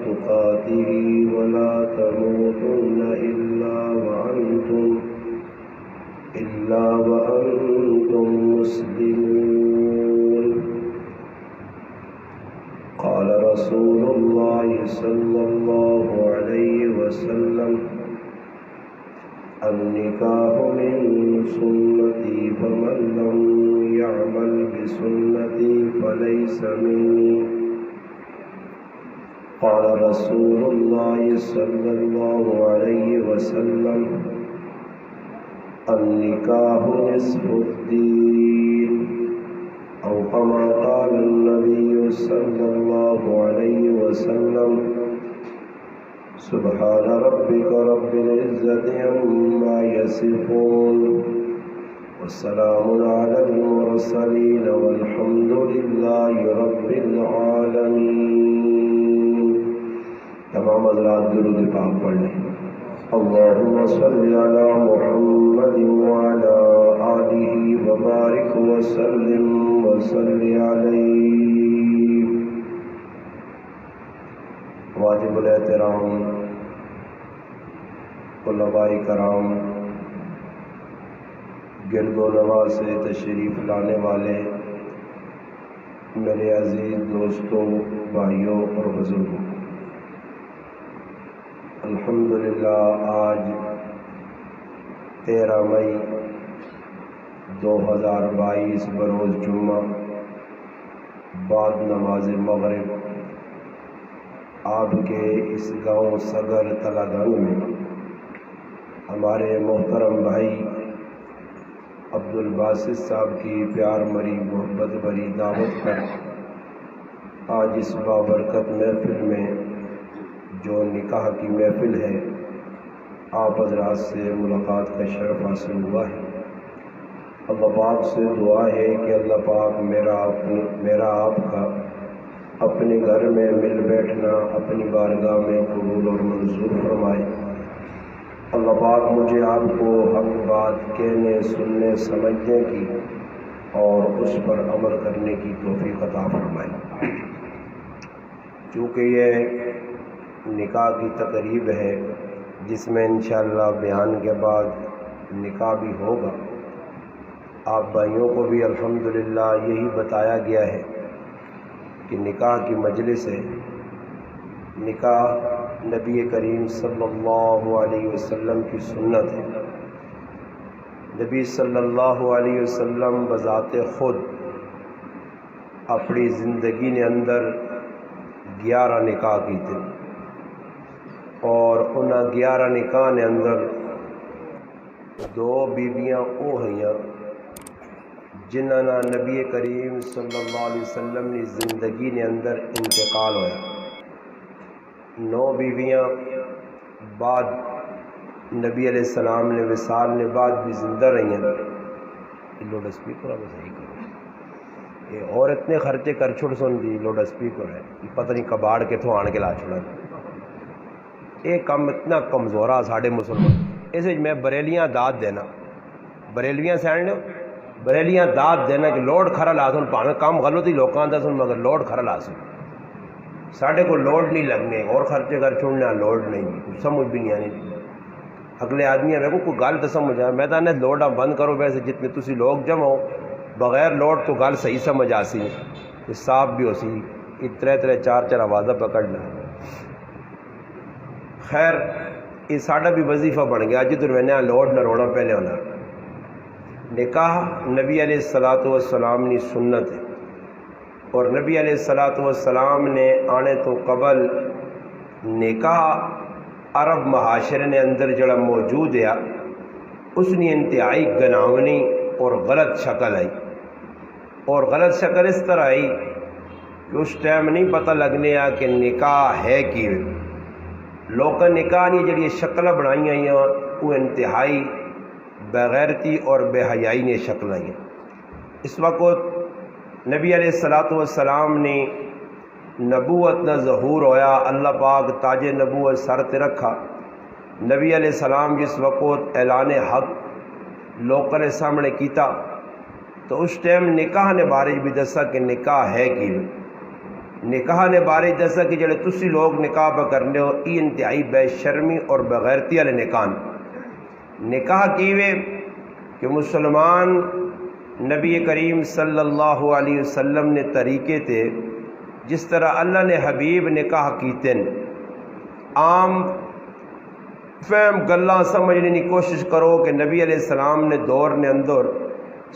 تقاته ولا تموتن إلا وأنتم مسلمون. قال رسول الله صلى الله عليه وسلم: النكاح من سنتي فمن لم يعمل بسنتي فليس مني. قال رسول الله صلى الله عليه وسلم: النكاح نصف الدين، أو كما قال النبي صلى الله عليه وسلم. سبحان ربك رب العزة عما يصفون، والسلام على المرسلين، والحمد لله رب العالمين. تمام حضرات درود پاک پڑھ لیں. اللهم صل على محمد وعلى آله وبارك وسلم وصل عليه. واجب الاحترام علماء کرام، گرد و نواح سے تشریف لانے والے میرے عزیز دوستوں، بھائیوں اور بزرگوں، الحمدللہ آج 13 مئی 2022 بروز جمعہ بعد نماز مغرب آپ کے اس گاؤں سگر تلاگنگ میں ہمارے محترم بھائی عبدالباسط صاحب کی پیار بھری محبت بھری دعوت پر آج اس بابرکت محفل میں جو نکاح کی محفل ہے، آپ حضرات سے ملاقات کا شرف حاصل ہوا ہے. اللہ پاک سے دعا ہے کہ اللہ پاک میرا آپ کا اپنے گھر میں مل بیٹھنا اپنی بارگاہ میں قبول اور منظور فرمائے. اللہ پاک مجھے آپ کو حق بات کہنے، سننے، سمجھنے کی اور اس پر عمل کرنے کی توفیق عطا فرمائے. چونکہ یہ نکاح کی تقریب ہے جس میں انشاءاللہ بیان کے بعد نکاح بھی ہوگا، آپ بھائیوں کو بھی الحمدللہ یہی بتایا گیا ہے کہ نکاح کی مجلس ہے. نکاح نبی کریم صلی اللہ علیہ وسلم کی سنت ہے. نبی صلی اللہ علیہ وسلم بذات خود اپنی زندگی نے اندر 11 نکاح کی تھے، اور ان 11 نکاح نے اندر 2 بیویاں وہ ہیں جنہاں نبی کریم صلی اللہ علیہ وسلم نے زندگی نے اندر انتقال ہویا. 9 بیویاں بعد نبی علیہ السلام نے وصال نے بعد بھی زندہ رہی ہیں. لوڈ اسپیکر آپ صحیح کرو، یہ اور اتنے خرچے کر چھوڑ سن دی. لوڈ اسپیکر ہے، پتہ نہیں کباڑ کے تھو آن کے لا چھوڑا. یہ کم اتنا کمزورا ساڑھے مسلمان. اس میں بریلیاں داد دینا، بریلیاں سینڈ بریلیاں داد دینا کہ لوڈ کھرا لا سن، پانا کام غلطی لوکاں دا سن مگر لوڈ کھرا لا سن. ساڑھے کو لوڈ نہیں لگنے اور خرچے کر چھوڑنا، لوڈ نہیں، کچھ سمجھ بھی نہیں آنی. اگلے آدمی ہے کو کوئی گل تو سمجھ آئے. میں نے لوڈاں بند کرو، ویسے جتنے تسی لوگ جمع ہو بغیر لوڈ تو گل صحیح سمجھ آسی، صاف بھی ہو سی. 3-4 آوازیں پکڑنا. خیر یہ ساڑھا بھی وظیفہ بن گیا جدھر میں نے لوڈ نہ رونا پہلے ہونا. نکاح نبی علیہ الصلوۃ والسلام نے سنت ہے، اور نبی علیہ الصلوۃ والسلام نے آنے تو قبل نکاح عرب معاشرے نے اندر جڑا موجود ہے اس نے انتہائی گناونی اور غلط شکل آئی. اور غلط شکل اس طرح آئی کہ اس ٹائم نہیں پتہ لگنے آ کہ نکاح ہے کی. لوگ نکاح نے جڑی شکل بنائی ہیں وہ انتہائی بغیرتی اور بے حیائی نے شکل آئی ہیں. اس وقت نبی علیہ الصلوۃ والسلام نے نبوت نہ ظہور ہویا، اللہ پاک تاج نبوت سر تے رکھا. نبی علیہ السلام جس وقت اعلان حق لوگوں نے سامنے کیتا تو اس ٹائم نکاح نے بارے بھی دسا کہ نکاح ہے کی. نکاح نے بارے جیسا کہ جڑے تسی لوگ نکاح پہ کرنے ہو ای انتہائی بے شرمی اور بغیرتی والے نکاح کیوے کہ مسلمان نبی کریم صلی اللہ علیہ وسلم نے طریقے تے جس طرح اللہ نے حبیب نکاح کیتے عام فہم گلاں سمجھنے کی کوشش کرو کہ نبی علیہ السلام نے دور نے اندر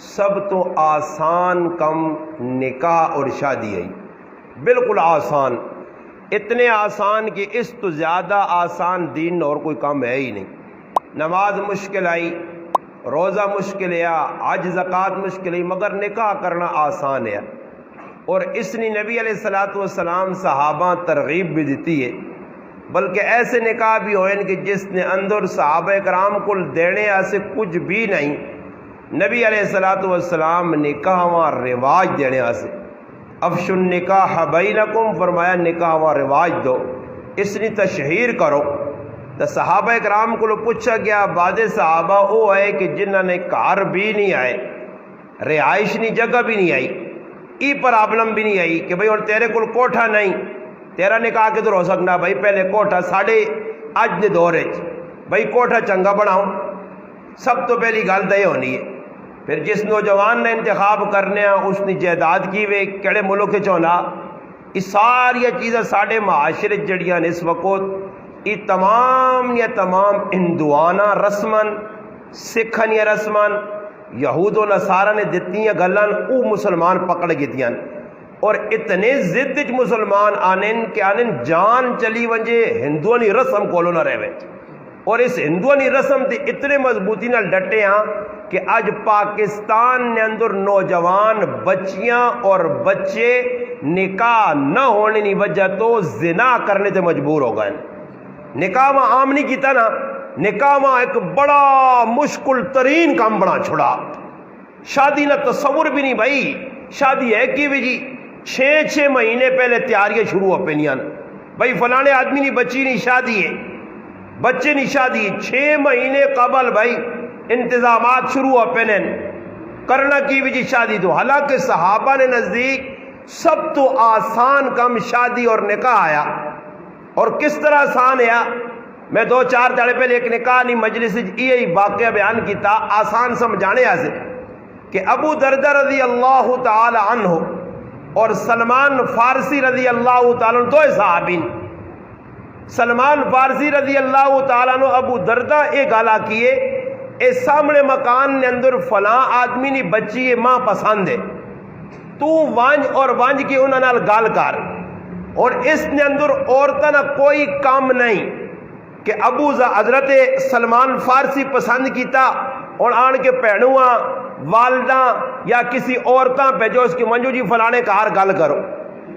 سب تو آسان کم نکاح اور شادی ہے، بالکل آسان، اتنے آسان کہ اس تو زیادہ آسان دین اور کوئی کام ہے ہی نہیں۔ نماز مشکل آئی، روزہ مشکل ہے، حج زکوٰۃ مشکل ہے، مگر نکاح کرنا آسان ہے۔ اور اس نے نبی علیہ السلام صحابہ ترغیب بھی دیتی ہے، بلکہ ایسے نکاح بھی ہوئے کہ جس نے اندر صحابہ کرام کو دینے ایسے کچھ بھی نہیں، نبی علیہ السلام نکاح و رواج دینے ایسے افشوا النکاح بینکم، فرمایا نکاح و رواج دو، اس نے تشہیر کرو۔ تو صحابہ کرام کو پوچھا گیا، بعض صحابہ وہ ہے کہ جنہوں نے گھر بھی نہیں آئے، رہائش نہیں جگہ بھی نہیں آئی، ای پرابلم بھی نہیں آئی کہ بھئی اور تیرے کو کوٹھا نہیں، تیرا نکاح کدھر ہو سکنا، بھائی پہلے کوٹھا ساڑھے اج دے دور بھائی کوٹھا چنگا بناؤ، سب تو پہلی گل تو یہ ہونی ہے۔ پھر جس نوجوان نے انتخاب کرنے اس نے جائیداد کی وے کہڑے ملک چونا، یہ ساری چیزیں ساڑھے معاشرے جڑیاں نے اس وقت یہ تمام یا تمام ہندوانہ رسمن سکھن یا رسمن یہود و نصارہ نے دتی گلان او مسلمان پکڑ گیتیاں، اور اتنے ضد مسلمان آنن کہ آنن جان چلی ونجے ہندوانی رسم کولو نہ رہے، اور اس ہندوانی رسم تے اتنے مضبوطی نال ڈٹے ہاں کہ آج پاکستان نے اندر نوجوان بچیاں اور بچے نکاح نہ ہونے کی وجہ تو زنا کرنے تے مجبور ہو گئے۔ نکاح میں عام نہیں کیتا نا، نکاح میں ایک بڑا مشکل ترین کام بنا چھڑا، شادی نہ تصور بھی نہیں بھائی، شادی ہے کی بھی جی 6 مہینے پہلے تیاریاں شروع ہو پینیاں، بھائی فلانے آدمی نہیں بچی نہیں شادی ہے، بچے نہیں شادی، 6 مہینے قبل بھائی انتظامات شروع ہو پہنے کرنا کی بھی جی شادی تو۔ حالانکہ صحابہ نے نزدیک سب تو آسان کم شادی اور نکاح آیا، اور کس طرح آسان ہے، میں 2-4 دن پہلے ایک نکاح نہیں مجلس یہی واقعہ بیان کیتا آسان سمجھانے آسے کہ ابو دردہ رضی اللہ تعالی عنہ اور سلمان فارسی رضی اللہ تعالی عنہ دو صحابین، سلمان فارسی رضی اللہ تعالیٰ عنہ ابو دردہ ایک گالا کیے، اے سامنے مکان نے اندر فلاں آدمی نی بچی ہے ماں پسند ہے، تو وانج اور وانج کی انہوں نے گال کر، اور اس نے اندر عورتوں نہ کوئی کام نہیں کہ ابو حضرت سلمان فارسی پسند کیتا اور آن کے پہنواں والدہ یا کسی عورتاں پہ جو اس کی منجو جی فلانے کار گال کرو۔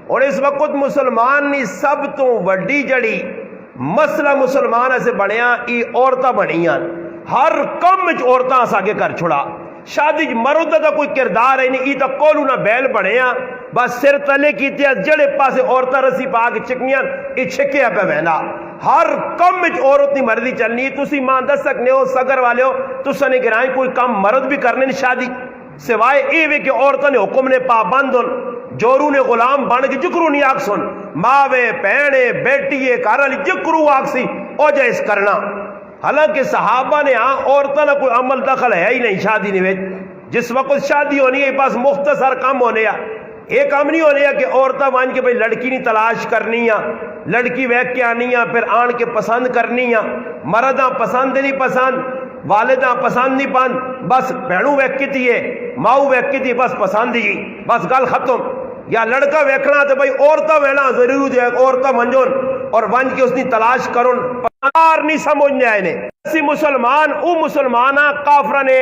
اور اس وقت مسلمان نی سب تو وڈی جڑی مسئلہ مسلمان ایسے بنیا ای عورتہ بنیاں، ہر کم عورتاں اس آگے کر چھڑا، شادی مرد کا کوئی کردار ہے نہیں، ای تا کولو نہ بیل بنیا، بس سر تلے کیتے جڑے پاسے عورتہ رسی پا کے چکنیاں ای چھکے پہ بہنا، ہر کم عورت نہیں مرضی چلنی، تسی ماں دس سکنے ہو سگر والے ہو تسا نے گرائیں کوئی کام مرد بھی کرنے نہیں شادی، سوائے اے وے کہ عورتوں نے حکم نے پابند ہن، جورو نے غلام بن کے جکرو نہیں آگ سن، ماوے پہنے بیٹیے کارلی جکرو آگ سی او جائز کرنا۔ حالانکہ صحابہ نے ہاں عورتوں نے کوئی عمل دخل ہے ہی نہیں شادی نہیں، جس وقت شادی ہونی ہے بس مختصر کام ہونے ہے، ایک کام نہیں ہونے ہے کہ عورتیں مان کے بھئی لڑکی نہیں تلاش کرنی ہے، لڑکی ویک کے آنی ہے پھر آن کے پسند کرنی ہے، مرداں پسند نہیں پسند، والداں پسند نہیں پسند، بس بہنوں ویک کی تھی ماؤ ویک کی تھی بس پسند ہی، بس گل ختم۔ یا لڑکا ویکھنا تو بھئی عورتہ وینا ضرور ہے، عورتہ منجون اور ونج کے اس نے تلاش کرن پار نہیں سمجھنے آئے نے۔ اسی مسلمان او مسلمانہ کافرہ نے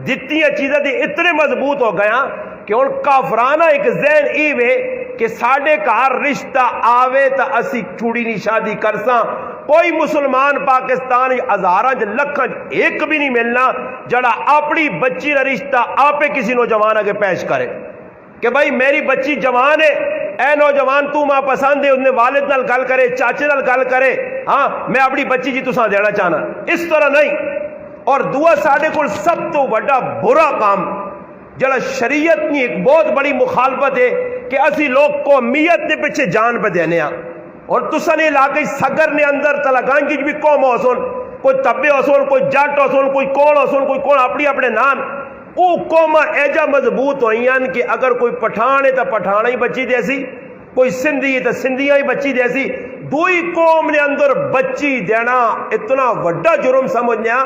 جتنی چیزیں دی اتنے مضبوط ہو گیا کہ ان کافرانہ ایک ذہن ایوے کہ ساڑھے کار رشتہ آوے تا اسی چوڑی نہیں شادی کرساں، کوئی مسلمان پاکستان ہزارہ لکھاں ایک بھی نہیں ملنا جڑا اپنی بچی نہ رشتہ آپے کسی نوجوان آگے پیش کرے کہ بھائی میری بچی جوان ہے، اے نوجوان تو ماں پسند ہے، انہیں والد نال گل کرے چاچے نال گل کرے، ہاں میں اپنی بچی جی تساں دینا چاہنا، اس طرح نہیں۔ اور دعا ساڑھے کو سب تو بڑا برا کام جڑا شریعت کی ایک بہت بڑی مخالفت ہے کہ اسی لوگ قومیت کے پیچھے جان پہ دینے ہیں. اور تسا نے علاقے سگر نے اندر تلگان کی بھی قوم ہو سن, کوئی تبے ہو سن, کوئی جٹ ہو سن, کوئی کون ہو سن, کوئی کون اپنی اپنے نام, وہ قوم ایجا مضبوط ہوئی ہیں کہ اگر کوئی پٹھان ہے تو پٹھانا ہی بچی دیسی, کوئی سندھی ہے تو سندھیاں ہی بچی دیسی. دوئی قوم نے اندر بچی دینا اتنا وڈا جرم سمجھنا.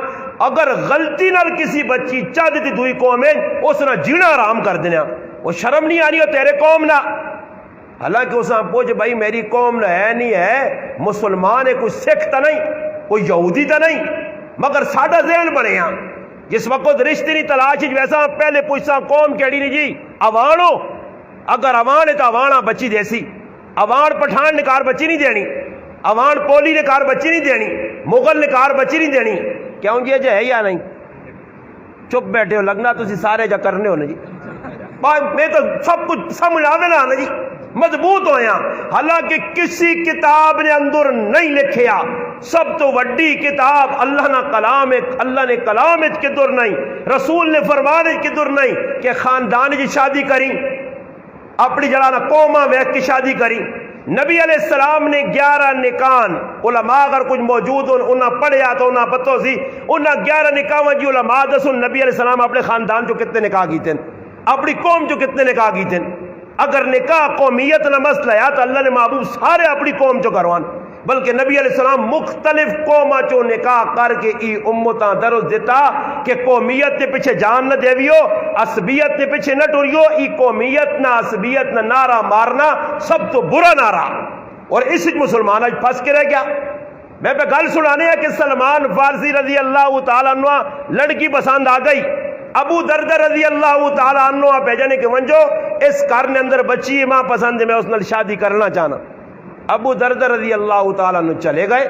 اگر غلطی نال کسی بچی چاہ دیتی دوئی قوم ہے اس نے جینا آرام کر دینا. وہ شرم نہیں آنی ہو تیرے قوم نہ. حالانکہ اس نے پوچھ بھائی میری قوم نہ ہے نہیں ہے, مسلمان ہے, کوئی سکھ تو نہیں, کوئی یہودی تو نہیں, مگر ساڈا ذہن بنے ہاں جس وقت رشتے نہیں تلاش ویسا پہلے پوچھتا قوم کیڑی نہیں جی اوانو. اگر اوان ہے تو اوانا بچی دیسی, اوان پٹھان نے کار بچی نہیں دینی, اوان پولی نے کار بچی نہیں دینی, مغل نے کار بچی نہیں دینی. کیوں جی اجے ہے یا نہیں؟ چپ بیٹھے ہو, لگنا تسی سارے جا کرنے ہو نا جی. میں تو سب کچھ سمجھ آوے نا جی, مضبوط ہویا. حالانکہ کسی کتاب نے اندر نہیں لکھیا سب تو وڈی کتاب اللہ نہ کلام ہے, اللہ نے کلام کے در نہیں, رسول نے فرمان کے در نہیں کہ خاندان کی شادی کریں, اپنی جڑا نہ قوما ویک کی شادی کریں. نبی علیہ السلام نے 11 نکان, علماء اگر کچھ موجود ہو انہاں پڑھیا تو انہاں پتہ سی, انہاں 11 نکاح جی علماء دسن نبی علیہ السلام اپنے خاندان جو کتنے نکاح کیتے, اپنی قوم جو کتنے نکاح کیتے. اگر نکاح قومیت نہ مسئلہ ہے تو اللہ نے محبوب سارے اپنی قوم چو کروان, بلکہ نبی علیہ السلام مختلف قوما چو نکاح کر کے ای امتاں درس دیتا کہ قومیت کے پیچھے جان نہ دیویو, عصبیت کے پیچھے نہ ٹوریو. ای قومیت نہ عصبیت نہ نعرہ مارنا سب تو برا نعرہ, اور اس مسلمان آج پھنس کے رہ گیا. میں پہ گل سنانے ہے کہ سلمان فارسی رضی اللہ تعالیٰ عنہ لڑکی پسند آ گئی. ابو دردہ رضی اللہ تعالیٰ عنہ بھیجنے کے ونجو اس گھر نے اندر بچی ماں پسند ہے, میں اس نال شادی کرنا چاہنا. ابو دردہ رضی اللہ تعالیٰ عنہ چلے گئے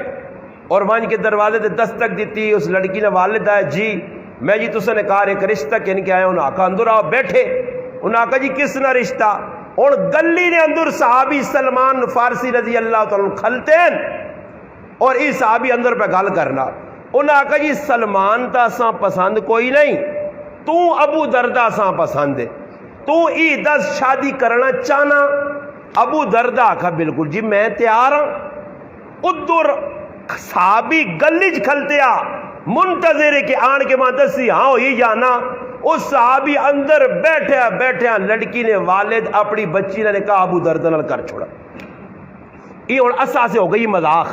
اور وہاں کے دروازے تے دستک دیتی. اس لڑکی نے والد آئے, جی میں جی تسے نے کہا ایک رشتہ کہن کے آیا. انہوں نے آکھا اندر آؤ بیٹھے. انہوں نے آکھا جی کس نہ رشتہ. اور گلی نے اندر صحابی سلمان فارسی رضی اللہ تعالیٰ عنہ کھلتے ہیں اور اس صحابی اندر پہ گل کرنا. انہوں نے آکھا جی سلمان تا ساں پسند کوئی نہیں, تو ابو دردہ ساں پسند ہے, تو ای 10 شادی کرنا چاہنا. ابو دردہ آکھا بالکل جی میں تیار ہوں. ادھر صحابی گلیج کھلتے آ منتظر کہ آن کے ماں دسی ہاں ہوئی جانا. اس صحابی اندر بیٹھے لڑکی نے والد اپنی بچی نے کہا ابو دردہ نال کر چھوڑا. یہ اور اسا سے ہو گئی مذاق.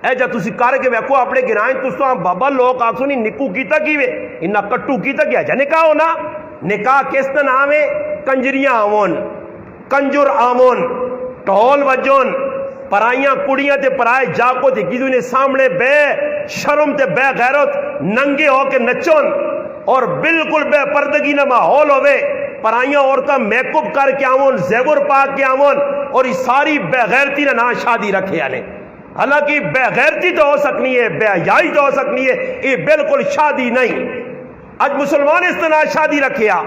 اے جا تسی کر کے ویکھو اپنے گرائیں تساں بابا لوگ آکھو نہیں نکو کیتا کیوے انہاں کٹو کیتا کیا جا نکاح ہونا. نکاح کس دا نام ہے؟ کنجریاں آون, کنجر آمون, ٹھول وجون, پرائیاں کڑیاں تے پرائے جاکو تے کسی نے سامنے بے شرم تے بے غیرت ننگے ہو کے نچون اور بالکل بے پردگی نہ ماحول ہوئے. پرائیاں عورتاں میک اپ کر کے آون, زیور پا کے آون, اور یہ ساری بے غیرتی نہ شادی رکھے آنے. حالانکہ بے غیرتی تو ہو سکنی ہے, بے حیائی تو ہو سکنی ہے, یہ بالکل شادی نہیں. اج مسلمان اس طرح شادی رکھیا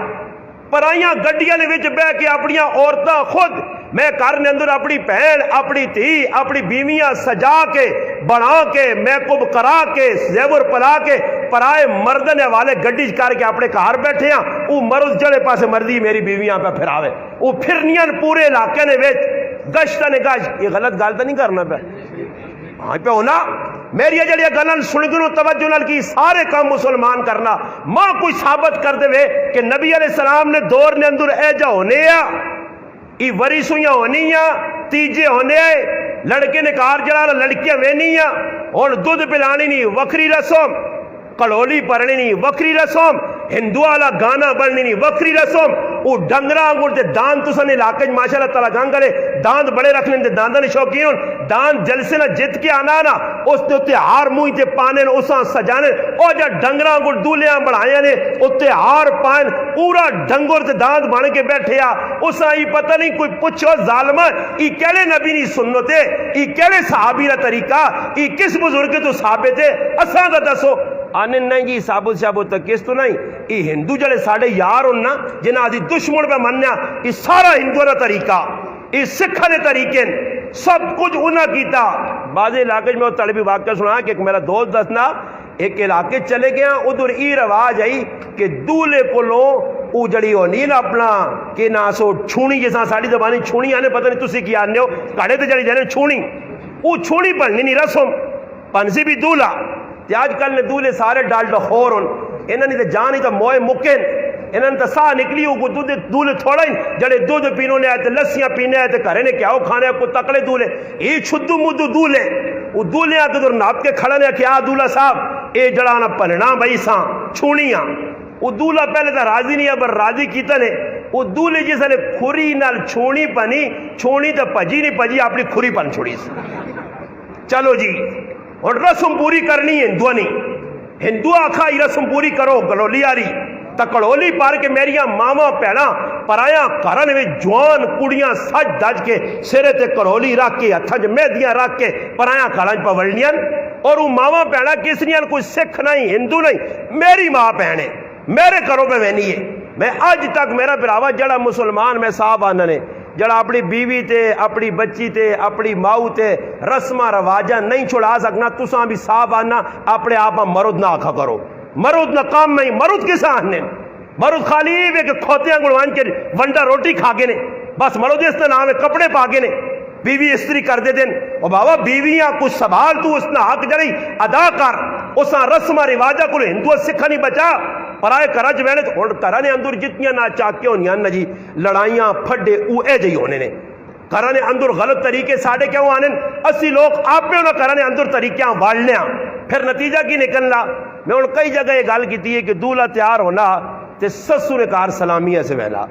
پرائیاں گڈیاں نے وچ بہ کے اپنیاں عورتاں خود میں گھر نے اندر اپنی بہن اپنی تھی اپنی بیویاں سجا کے بنا کے میک اپ کرا کے زیور پلا کے پرائے مردن والے گڈی کر کے اپنے گھر بیٹھے ہیں. وہ مرد جڑے پاسے مرضی میری بیویاں پہ پھراوے, وہ پھرنیاں پورے علاقے نے وچ گشت نے گشت. یہ غلط گل تو نہیں کرنا پہ ہاں پہ ہونا. میری جڑی گلن سن گنو توجہ نال کی سارے کام مسلمان کرنا. ماں کوئی ثابت کر دے کہ نبی علیہ السلام نے دور نے اندر ایجا ہونے یا ای وریسویاں ہونی یا تیجے ہونے آئے لڑکے نے کار جڑا لڑکیاں وینی یا اور دودھ پلانی نہیں وکری رسم, کڑولی پرنی نہیں وکری رسم, ہندو والا گانا بننی نہیں وکری رسم. وہ ڈنگرا انگور دے دان تو سن علاقے ماشاءاللہ تعالیٰ گان کرے داند بڑے رکھ لیں دے داندہ نے شوقین داند جلسے نہ جت کے آنا نا اس نے اتے ہار موئی تے پانے اساں سجانے اور جا ڈنگرا انگور دولیاں بڑھائیاں نے اتے ہار پائن پورا ڈنگور تے داند بان کے بیٹھے آ. اساں ہی پتہ نہیں کوئی پچھو ظالمہ ای کیلے نبی نہیں سنتے, ای کیلے صحابی نہ طریقہ, ای کس بزرگ تو ثابت ہے اساں دا دسو. آنے نہیں جی ثابت شابت تک کس تو نہیں. ای ہندو جڑے ساڑھے یار ہونا جنہاں دی دشمن پہ منیا ای سارا ہندو دا طریقہ, ای سکھا دے طریقے سب کچھ انہاں کیتا. بعض علاقے میں وہ طلبی واقعہ سنا کہ ایک میرا دوست دسنا ایک علاقے چلے گیا ادھر ای رواج آئی کہ دولے کو لو وہ جڑی ہونی نا اپنا کہ نہ سو چھونی جیسا ساری زبانی چھونی آنے پتہ نہیں تسی کی آنے ہو کاڑے تے جڑی جانے چھونی وہ چھونی پڑھنی نہیں رسم پنسی بھی دولہ تے آج کل نے دولے سارے ڈالڈا خور ہون انہاں نے تے جانی تے موئے مکن انہاں نے تے ساہ نکلی ہو کو دولے تھوڑا ہی جڑے دودھ پینوں نے آئے تے لسیاں پینے آئے تے گھرے نے کیا ہو کھانے کو تکڑے دولے یہ چھدو مدو دولے وہ دولے آتے دور ناپ کے کھڑا نے کیا دولہ صاحب اے جڑانا پننا بھائی ساں چھونیاں وہ دولہ پہلے تا راضی نہیں ہے پر راضی کیتا نے وہ دولے جیسا نے کھوری نال چھونی پنی چھونی تا پجی نہیں پجی اپنی کھوری پن چھوڑی سے چلو جی اور رسم پوری کرنی ہے ہندوانی ہندو آکھا یہ رسم پوری کرو گلولی آری تکڑولی پار کے میریاں ماما پہنا پرایا کارن میں جوان کڑیاں سج دج کے سرے تے کڑولی رکھ کے ہتھج مہدیاں رکھ کے پرایا کارن پا ورنیاں اور وہ ماما پہنا کس نیاں کوئی سکھ نہیں ہندو نہیں میری ماں پہنے میرے کرو میں نہیں ہے میں آج تک میرا براوا جڑا مسلمان میں صاحب آنا نے جڑا اپنی بیوی تے اپنی بچی تے اپنی ماؤ تے رسمہ رواجہ نہیں چھڑا سکنا تساں بھی صاحب آنا اپنے آپا مرد نہ آکھا کرو مرد نہ کام نہیں مرد کسا آنے مرد خالی وے کہ کھوتیاں گڑوان کے ونڈا روٹی کھا گے نے بس مرد اس نے نام ہے کپڑے پا گے نے بیوی استری کر دے دیں اور بابا بیویاں کچھ سوال تو اس نے حق جڑی ادا کر اساں رسمہ رواجہ کو ہندو سکھا نہیں بچا پرائے کرج وینے تو کرانے اندر جتنیاں نہ چاکے ہونیاں نہ جی لڑائیاں پھڈے اوے جی ہونے نے کرانے اندر غلط طریقے ساڑھے کیوں آنے اسی لوگ آپ پہ انہوں کرانے اندر طریقیاں والنے پھر نتیجہ کی نکلنا میں ان کئی جگہ یہ گال کی ہے کہ دولہ تیار ہونا تے سسر کار سلامیہ سے ویلا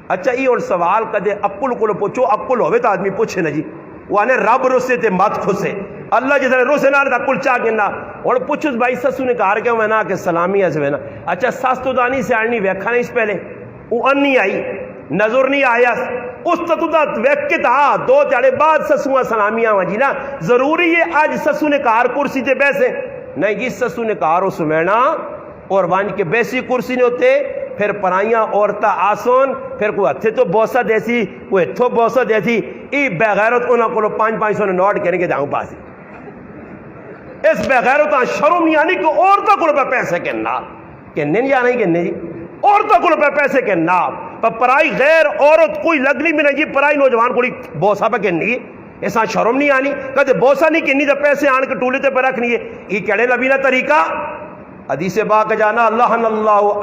اچھا یہ اور سوال کدے اکل کو پوچھو اکل ہوئے تو آدمی پوچھے نا جی وہ آنے رب رسے تے مات خسے اللہ جیسے رسے نہ رہتا کل چاہ گنا اور پوچھو بھائی سسو نے کہا کہ میں نا کہ سلامی ایسے وینا اچھا ساس تو دانی سے آنی ویکھا نہیں اس پہلے وہ ان نہیں آئی نظر نہیں آیا اس تو دا ویک کے تا دو تیارے بعد سسوہ سلامیاں وہاں جی نا ضروری ہے آج سسو نے کہا کرسی تے بیسے نہیں جی سسو نے کہا رو سمینا اور وانج کے بیسی کرسی نے ہوتے پھر پرائیاں عورتہ آسون پھر کوئی ہتھے تو بوسہ دیسی کوئی ہتھو بوسہ دیسی ای بغیرت انہاں کو 500 نے نوٹ کریں گے جاؤں پاسی اس بغیرتاں شرم یعنی کہ عورتوں کو پیسے کہنا کہنے یا نہیں کہنے جی عورتوں کو پیسے کہنا پر پرائی غیر عورت کوئی لگنی بھی نہیں جی پرائی نوجوان کوئی بوسہ پہ کہنی ایسا شرم نہیں آنی کہتے بوسہ نہیں کہنی جب پیسے آن کے ٹولے تے پہ رکھنی ہے یہ کہنے لبینا طریقہ حدیث پاک جانا اللہ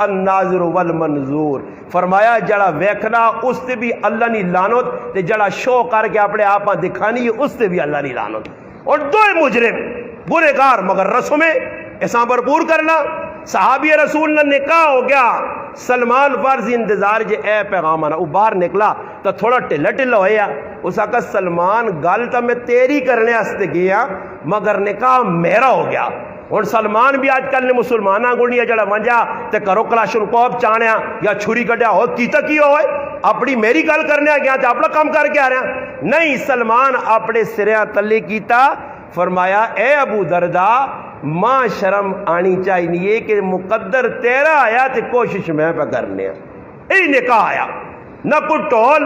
الناظر والمنظور فرمایا جڑا ویکھنا اس تے بھی اللہ نہیں لانت تے جڑا شو کر کے اپنے آپاں دکھانی ہے اس تے بھی اللہ نہیں لانت اور دو مجرم برے گار مگر رسمیں ایسا بھرپور کرنا صحابی رسول نے نکاح ہو گیا سلمان فارسی انتظار جے اے پیغام آنا وہ باہر نکلا تو تھوڑا ٹھلا ٹھلا ہویا اس آقا سلمان گل تو میں تیری کرنے ہستے گیا مگر نکاح میرا ہو گیا اور سلمان بھی آج کل نے مسلمانہ گوڑنیا جڑا منجا تے کرو کلاشنکوف چانیا یا چھری کٹیا ہو کیتا کی ہوئے اپنی میری گل کرنے گیا تے اپنا کام کر کے آ رہا نہیں سلمان اپنے سریاں تلے کیتا فرمایا اے ابو دردہ ماں شرم آنی چاہیے کہ مقدر تیرا آیا تے کوشش میں پہ کرنے ای نکاح آیا نہ کوئی ٹول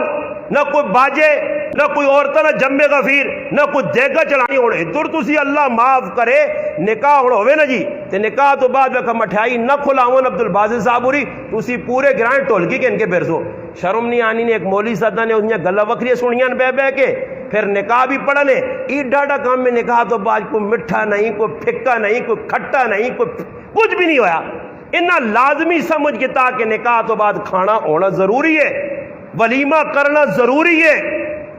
نہ کوئی باجے نہ کوئی عورتہ نہ جمع غفیر نہ کوئی دیگا چلانی ہونے ادھر تسی اللہ معاف کرے نکاح ہوئے نا جی تے نکاح تو بعد میں مٹھائی نہ کھلاون عبدالباسط صاحبوری تسی پورے گرائن ٹول کی کہ ان کے بیرسو شرم نہیں آنی نے ایک مولی صدہ نے انہیں گلہ وکری سنیاں بے کے پھر نکاح بھی پڑھنے ای ڈاڈا کام میں نکاح تو بعد کوئی مٹھا نہیں کوئی پھکا نہیں کوئی کھٹا نہیں کوئی کچھ بھی نہیں ہویا انہا لازمی سمجھ کے تاکہ نکاح تو بعد کھانا ہونا ضروری ہے ولیمہ کرنا ضروری ہے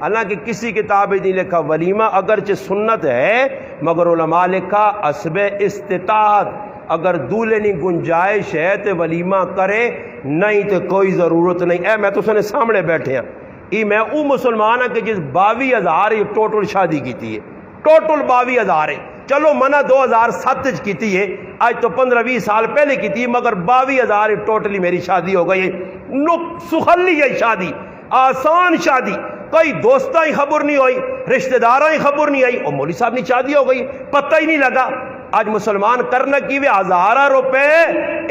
حالانکہ کسی کتاب نہیں لکھا ولیمہ اگرچہ سنت ہے مگر علماء لکھا حسب استطاعت اگر دولے نہیں گنجائش ہے تو ولیمہ کرے نہیں تو کوئی ضرورت نہیں ہے میں تو سنے سامنے بیٹھے ہیں یہ میں او مسلمان ہاں کہ جس 22,000 ٹوٹل شادی کی تھی ہے ٹوٹل 22,000 ہے چلو منہ 2007 کی تھی ہے آج تو 15-20 سال پہلے کی تھی مگر 22,000 ٹوٹلی میری شادی ہو گئی سخلی ہے شادی آسان شادی کوئی دوستاں ہی خبر نہیں ہوئی رشتہ داراں ہی خبر نہیں آئی اور مولوی صاحب نے شادی ہو گئی پتہ ہی نہیں لگا آج مسلمان کرنا کی وے 1000 روپے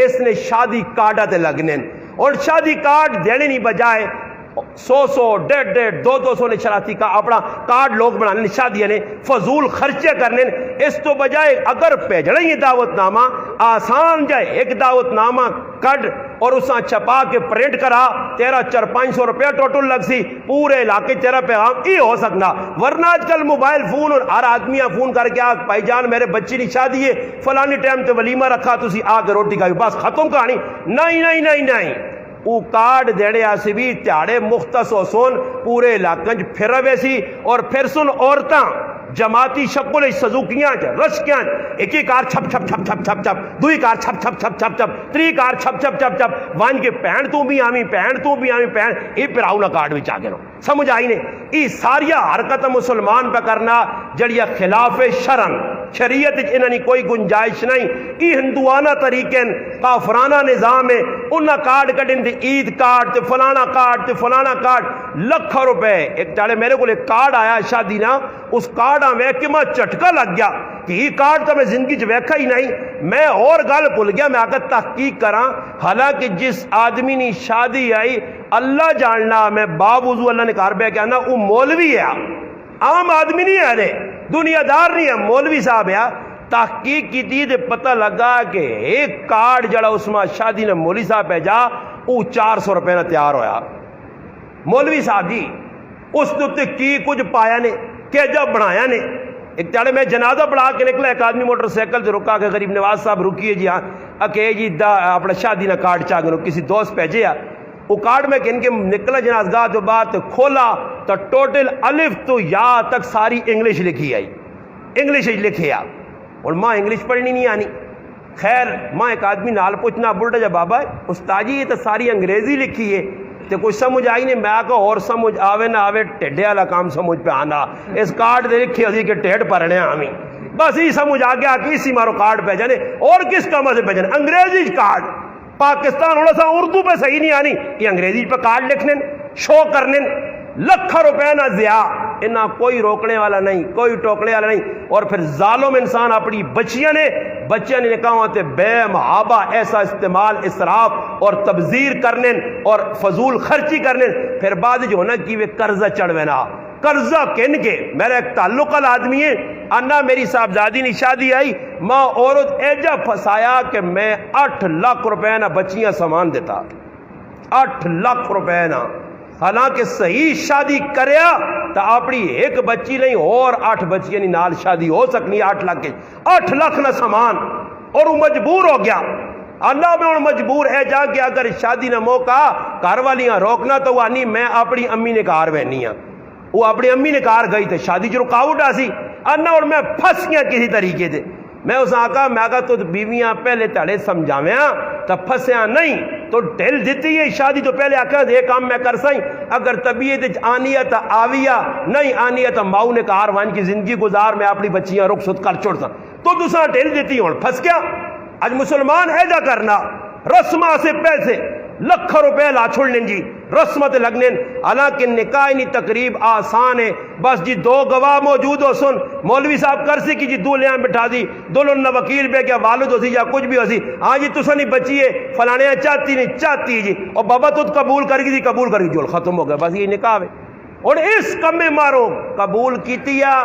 اس نے شادی کارڈ تے لگنے اور شادی کارڈ دینے نہیں بجائے 100 150 200 نے شراتی کا اپنا کارڈ لوگ بنانے شادیاں نے فضول خرچے کرنے اس تو بجائے اگر پیجڑیں یہ دعوت نامہ آسان جائے ایک دعوت نامہ کڈ اور اساں چھپا کے پرنٹ کرا تیرا 400-500 روپیہ ٹوٹل لگ سی پورے علاقے تیرا پیغام یہ ہو سکنا. ورنہ آج کل موبائل فون اور ہر آدمی فون کر کے آ بھائی جان میرے بچی کی شادی ہے فلانی ٹائم تے ولیمہ رکھا تسی آ کے روٹی کھائی بس ختم کہانی. نہیں نہیں نہیں نہیں وہ کارڈ دینے آسی بھی تیاڑے مختص ہو سون پورے علاقے پھر رہے سی. اور پھر سن عورتاں جماعتی شکل سزوکیاں رشکیاں ایک ہی کار چھپ چھپ چھپ چھپ چھپ چھپ دوئی کار چھپ چھپ چھپ چھپ چھپ تری کار چھپ چھپ چھپ چھپ وان کے پہن تو بھی آمی پہن تو بھی آمی پہن یہ پھر آؤ نہ کارڈ بھی چاہ گے سمجھ آئی نے. یہ ساریا حرکت مسلمان پہ کرنا جڑیا خلاف شرن شریعت انہوں کوئی گنجائش نہیں. یہ ہندوانہ طریقے کافرانہ نظام ہے. انہاں کارڈ کٹن دی عید کارڈ تے فلانا کارڈ تے فلانا کارڈ لکھوں روپے. ایک چالے میرے کو ایک کارڈ آیا شادی نا اس کارڈ ویکھ کے میں چٹکا لگ گیا کہ یہ کارڈ تو میں زندگی چ ویکھا ہی نہیں. میں اور گل بھول گیا میں آگے تحقیق کراں. حالانکہ جس آدمی نے شادی آئی اللہ جاننا میں باب وضو اللہ نے کار بے کہنا وہ مولوی ہے عام آدمی نہیں ہے دنیا دار نہیں ہے مولوی صاحب ہے. تحقیق کی تھی تے پتہ لگا کہ ایک کارڈ جڑا اس میں شادی نے مولوی صاحب بھیجا وہ 400 روپے نہ تیار ہویا. مولوی صاحب جی اس نے کی کچھ پایا نے کہ جب بنایا نے. ایک چاڑے میں جنازہ پڑھا کے نکلا ایک آدمی موٹر سائیکل سے رکا کے غریب نواز صاحب رکیے جی ہاں اکے جی اپنا شادی نہ کارڈ چاہ گئے کسی دوست بھیجے وہ کارڈ میں کن کے نکلا جنازگاہ جو بات کھولا تو ٹوٹل الف تو یا تک ساری انگلش لکھی آئی انگلش لکھے آ اور ماں انگلش پڑھنی نہیں آنی. خیر ماں ایک آدمی نال پوچھنا بلڈا جا بابا استاجی یہ تو ساری انگریزی لکھی ہے تو کچھ سمجھ آئی نہیں. میں کہا اور سمجھ آوے نہ آوے ٹیڈے والا کام سمجھ پہ آنا اس کارڈ دے لکھے ہوئی کہ ٹیڈ پڑھنے ہمیں بس یہ سمجھ آ گیا کہ اسی مارو کارڈ پہ جانے اور کس کام سے پہ جانے انگریزی کارڈ. پاکستان ہونا سا اردو پہ صحیح نہیں آنی کہ انگریزی پہ کارڈ لکھنے شو کرنے لکھ روپے نہ ضیاء انہاں کوئی روکنے والا نہیں کوئی ٹوکنے والا نہیں. اور پھر ظالم انسان اپنی بچیاں نے نکاحوں تے بے محابہ ایسا استعمال اسراف اور تبذیر کرنے اور فضول خرچی کرنے پھر بعد جو ہونا کہ وہ قرضہ چڑھوینا. قرضہ کن کے میرا ایک تعلق آدمی ہے انا میری صاحبزادی نے شادی آئی ماں عورت ایجا پھنسایا کہ میں 8 لاکھ روپے نہ بچیاں سامان دیتا 8 لاکھ روپے نہ. حالانکہ صحیح شادی کریا تو اپنی ایک بچی نہیں اور 8 بچیاں نہیں نال شادی ہو سکنی 8 لاکھ 8 لاکھ نہ سامان. اور وہ مجبور ہو گیا اللہ میں مجبور ہے جا کے اگر شادی نہ موقع گھر والیاں روکنا تو وہ آنی میں اپنی امی نے کار بہنی ہاں وہ اپنی امی نے کار گئی تو شادی جو رکاوٹ آسی انا اور میں پھنس گیا کسی طریقے سے. میں اس آقا میں کہا تو بیویاں پہلے تڑے سمجھاویاں تو پھنسیاں نہیں تو ڈھل دیتی ہے شادی تو پہلے آکھا یہ کام میں کر سائیں اگر طبیعت آنی ہے تو آویا نہیں آنی ہے تو ماؤ نے کار وان کی زندگی گزار میں اپنی بچیاں رخصت کر چھوڑ سا تو دوسرا ڈھل دیتی ہوں پھنس گیا. آج مسلمان ایجا کرنا رسمہ سے پیسے لکھ روپے لا چھوڑنے جی رسمت لگنے. حالانکہ نکاح نہیں تقریب آسان ہے بس جی 2 گواہ موجود ہو سن مولوی صاحب کر سی کہ جی 2 لیاں بٹھا دی دونوں نہ وکیل بے کیا والد ہو سی یا کچھ بھی ہو سی ہاں جی تسا نہیں بچیے فلانے چاہتی نہیں چاہتی جی اور بابا تو قبول کر گی جی قبول کر گی جو ختم ہو گیا بس یہ نکاح ہے. اور اس کم میں مارو قبول کیتی یا